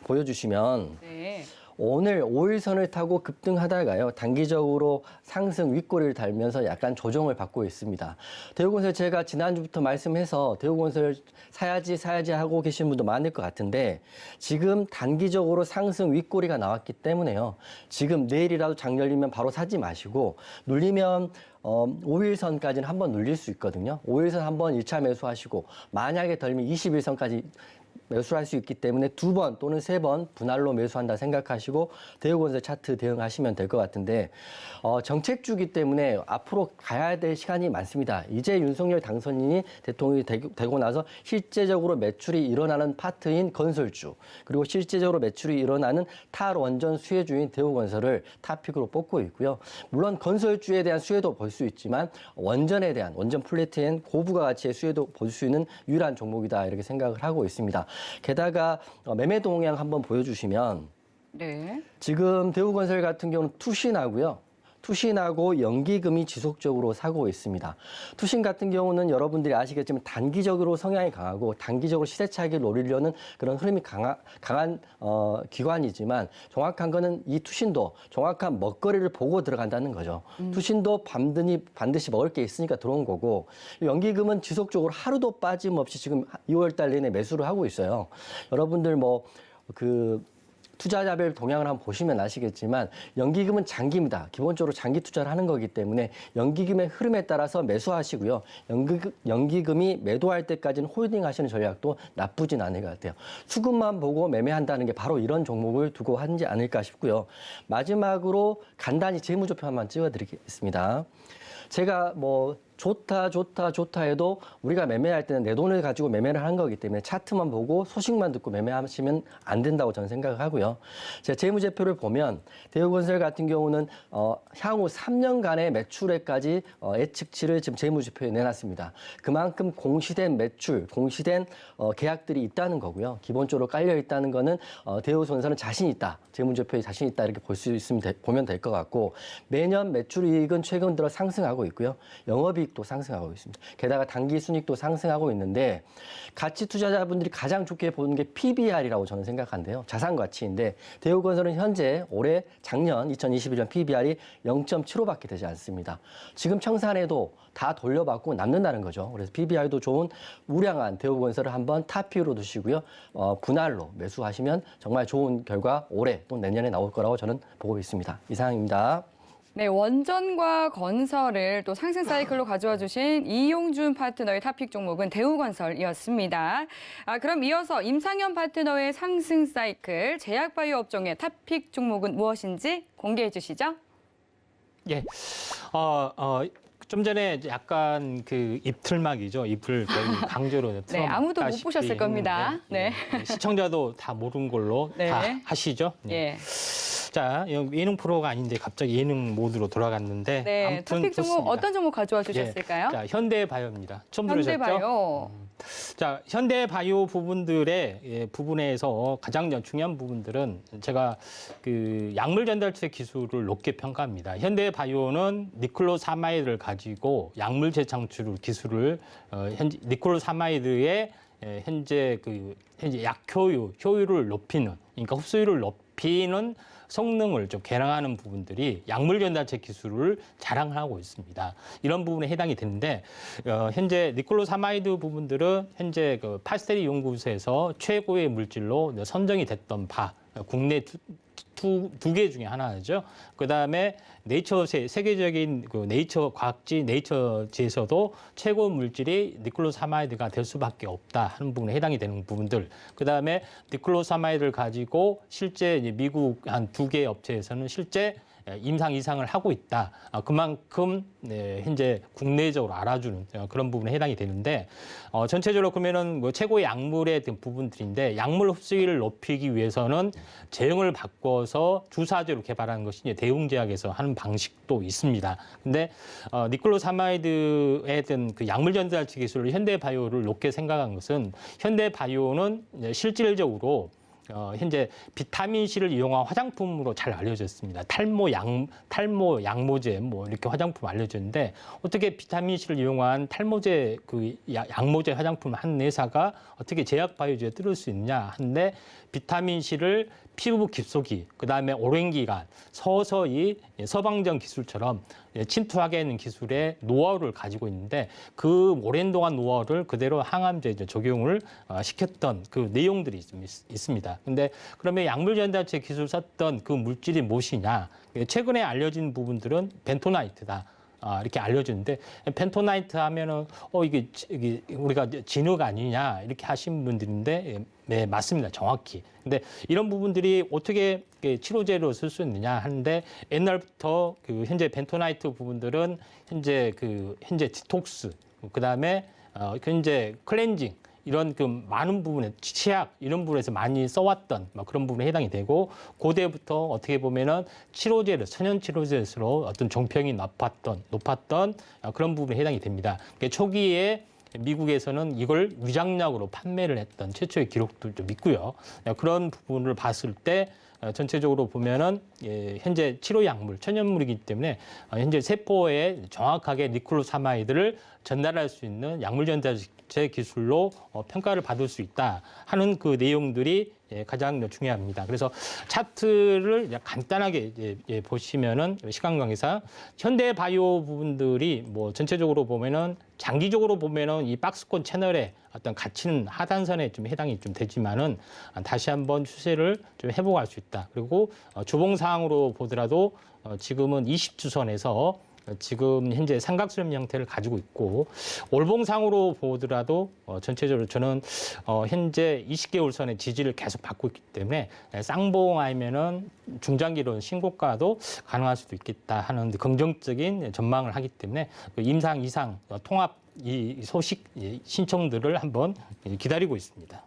보여주시면 네. 오늘 5일선을 타고 급등하다가요. 단기적으로 상승 윗꼬리를 달면서 약간 조정을 받고 있습니다. 대우건설 제가 지난주부터 말씀해서 대우건설 사야지 하고 계신 분도 많을 것 같은데 지금 단기적으로 상승 윗꼬리가 나왔기 때문에요. 지금 내일이라도 장 열리면 바로 사지 마시고 눌리면 5일선까지는 한번 눌릴 수 있거든요. 5일선 한번 1차 매수하시고 만약에 덜면 21선까지 매수할 수 있기 때문에 2번 또는 3번 분할로 매수한다 생각하시고 대우건설 차트 대응하시면 될 것 같은데 정책주기 때문에 앞으로 가야 될 시간이 많습니다. 이제 윤석열 당선인이 대통령이 되고 나서 실제적으로 매출이 일어나는 파트인 건설주 그리고 실제적으로 매출이 일어나는 탈원전 수혜주인 대우건설을 탑픽으로 뽑고 있고요. 물론 건설주에 대한 수혜도 볼 수 있지만 원전에 대한 원전 플랫엔 고부가 가치의 수혜도 볼 수 있는 유일한 종목이다 이렇게 생각을 하고 있습니다. 게다가 매매 동향 한번 보여주시면 네. 지금 대우건설 같은 경우는 투신하고요. 투신하고 연기금이 지속적으로 사고 있습니다. 투신 같은 경우는 여러분들이 아시겠지만 단기적으로 성향이 강하고 단기적으로 시세 차익을 노리려는 그런 흐름이 강한 기관이지만 정확한 거는 이 투신도 정확한 먹거리를 보고 들어간다는 거죠. 투신도 반드시 먹을 게 있으니까 들어온 거고 연기금은 지속적으로 하루도 빠짐없이 지금 2월 달 내내 매수를 하고 있어요. 여러분들 투자자별 동향을 한번 보시면 아시겠지만 연기금은 장기입니다. 기본적으로 장기 투자를 하는 거기 때문에 연기금의 흐름에 따라서 매수하시고요. 연기금이 매도할 때까지는 홀딩 하시는 전략도 나쁘진 않을 것 같아요. 수급만 보고 매매한다는 게 바로 이런 종목을 두고 하지 않을까 싶고요. 마지막으로 간단히 재무제표 한번 찍어드리겠습니다. 제가 좋다 해도 우리가 매매할 때는 내 돈을 가지고 매매를 하는 거기 때문에 차트만 보고 소식만 듣고 매매하시면 안 된다고 저는 생각을 하고요. 제가 재무제표를 보면 대우건설 같은 경우는 향후 3년간의 매출액까지 예측치를 지금 재무제표에 내놨습니다. 그만큼 공시된 매출, 공시된 계약들이 있다는 거고요. 기본적으로 깔려 있다는 거는 대우건설은 자신 있다. 재무제표에 자신 있다 이렇게 보면 될 것 같고 매년 매출이익은 최근 들어 상승하고 있고요. 영업이익도 상승하고 있습니다. 게다가 당기순이익도 상승하고 있는데 가치 투자자분들이 가장 좋게 보는 게 PBR이라고 저는 생각한데요. 자산가치인데 대우건설은 현재 작년 2021년 PBR이 0.75밖에 되지 않습니다. 지금 청산해도 다 돌려받고 남는다는 거죠. 그래서 PBR도 좋은 우량한 대우건설을 한번 탑피우로 두시고요. 분할로 매수하시면 정말 좋은 결과 올해 또 내년에 나올 거라고 저는 보고 있습니다. 이상입니다. 네, 원전과 건설을 또 상승 사이클로 가져와 주신 이용준 파트너의 탑픽 종목은 대우건설이었습니다. 그럼 이어서 임상현 파트너의 상승 사이클, 제약바이오 업종의 탑픽 종목은 무엇인지 공개해 주시죠. 예. 좀 전에 약간 입틀막이죠. 입을 거의 강제로 네, 아무도 못 보셨을 겁니다. 네. 시청자도 다 모르는 걸로 네. 다 하시죠. 네. 예. 자, 예능 프로가 아닌데 갑자기 예능 모드로 돌아갔는데 네, 아무튼 탑픽 종목 좋습니다. 어떤 종목 가져와 주셨을까요? 자, 현대바이오입니다. 처음 들으셨죠? 현대바이오. 자, 현대바이오 부분에서 가장 중요한 부분들은 제가 약물 전달체 기술을 높게 평가합니다. 현대바이오는 니클로사마이드를 가지고 약물 재창출 기술을 니클로사마이드의 현재 효율을 높이는, 그러니까 흡수율을 높이는 성능을 좀 개량하는 부분들이 약물 전달체 기술을 자랑하고 있습니다. 이런 부분에 해당이 되는데 현재 니클로사마이드 부분들은 현재 파스테리 연구소에서 최고의 물질로 선정이 됐던 바 국내 두 개 중에 하나죠. 그다음에 세계적인 네이처 과학지 네이처지에서도 최고 물질이 니클로사마이드가 될 수밖에 없다 하는 부분에 해당이 되는 부분들. 그다음에 니클로사마이드를 가지고 실제 미국 한 2개 업체에서는 실제 임상 이상을 하고 있다. 그만큼 현재 국내적으로 알아주는 그런 부분에 해당이 되는데 전체적으로 그러면은 최고의 약물의 부분들인데 약물 흡수율을 높이기 위해서는 제형을 바꿔서 주사제로 개발하는 것이 이제 대웅제약에서 하는 방식도 있습니다. 근데 니클로사마이드에 든 약물 전달체 기술을 현대바이오를 높게 생각한 것은 현대바이오는 실질적으로 현재 비타민 C를 이용한 화장품으로 잘 알려졌습니다. 탈모 양모제 이렇게 화장품 알려졌는데 어떻게 비타민 C를 이용한 탈모제 양모제 화장품 한 회사가 어떻게 제약바이오주에 뜰 수 있냐 하는데 비타민 C를 피부 깊숙이 그다음에 오랜 기간 서서히 서방전 기술처럼 침투하게 하는 기술의 노하우를 가지고 있는데 그 오랜 동안 노하우를 그대로 항암제 적용을 시켰던 그 내용들이 있습니다. 근데 그러면 약물 전달체 기술 썼던 그 물질이 무엇이냐? 최근에 알려진 부분들은 벤토나이트다. 이렇게 알려주는데 벤토나이트 하면은 이게 우리가 진흙 아니냐 이렇게 하신 분들인데 네, 맞습니다. 정확히. 근데 이런 부분들이 어떻게 치료제로 쓸 수 있느냐 하는데 옛날부터 현재 벤토나이트 부분들은 현재 디톡스 그다음에 현재 클렌징 이런 많은 부분에 치약 이런 부분에서 많이 써왔던 그런 부분에 해당이 되고 고대부터 어떻게 보면은 치료제를 천연 치료제로 어떤 종평이 높았던 그런 부분에 해당이 됩니다. 초기에 미국에서는 이걸 위장약으로 판매를 했던 최초의 기록도 좀 있고요. 그런 부분을 봤을 때 전체적으로 보면은 현재 치료 약물, 천연물이기 때문에 현재 세포에 정확하게 니클로사마이드를 전달할 수 있는 약물 전달제 기술로 평가를 받을 수 있다 하는 그 내용들이 가장 중요합니다. 그래서 차트를 간단하게 보시면은 시간 관계상 현대 바이오 부분들이 뭐 전체적으로 보면은 장기적으로 보면은 이 박스권 채널의 어떤 가치는 하단선에 좀 해당이 좀 되지만은 다시 한번 추세를 좀 회복할 수 있다. 그리고 주봉 상황으로 보더라도 지금은 20주선에서 지금 현재 삼각수렴 형태를 가지고 있고 월봉상으로 보더라도 전체적으로 저는 현재 20개월 선의 지지를 계속 받고 있기 때문에 쌍봉 아니면은 중장기로는 신고가도 가능할 수도 있겠다 하는 긍정적인 전망을 하기 때문에 임상 이상 통합 이 소식 신청들을 한번 기다리고 있습니다.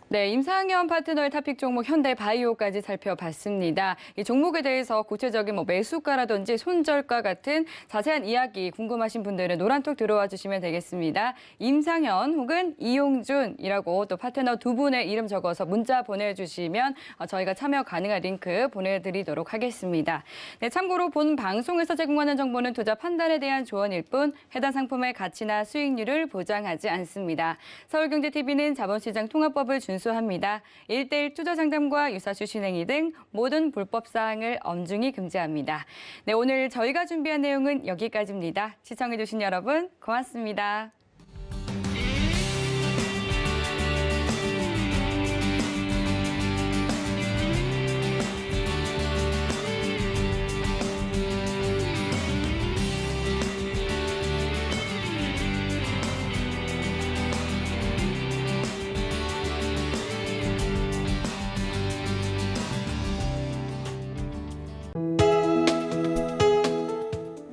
네, 임상현 파트너의 탑픽 종목 현대바이오까지 살펴봤습니다. 이 종목에 대해서 구체적인 매수가라든지 손절가 같은 자세한 이야기 궁금하신 분들은 노란톡 들어와 주시면 되겠습니다. 임상현 혹은 이용준이라고 또 파트너 두 분의 이름 적어서 문자 보내주시면 저희가 참여 가능한 링크 보내드리도록 하겠습니다. 네, 참고로 본 방송에서 제공하는 정보는 투자 판단에 대한 조언일 뿐 해당 상품의 가치나 수익률을 보장하지 않습니다. 서울경제TV는 자본시장 통합법을 준수합니다. 1:1 투자 상담과 유사수 신행위 등 모든 불법 사항을 엄중히 금지합니다. 네, 오늘 저희가 준비한 내용은 여기까지입니다. 시청해주신 여러분 고맙습니다.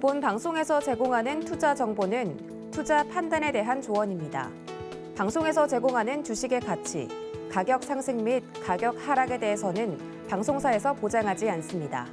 본 방송에서 제공하는 투자 정보는 투자 판단에 대한 조언입니다. 방송에서 제공하는 주식의 가치, 가격 상승 및 가격 하락에 대해서는 방송사에서 보장하지 않습니다.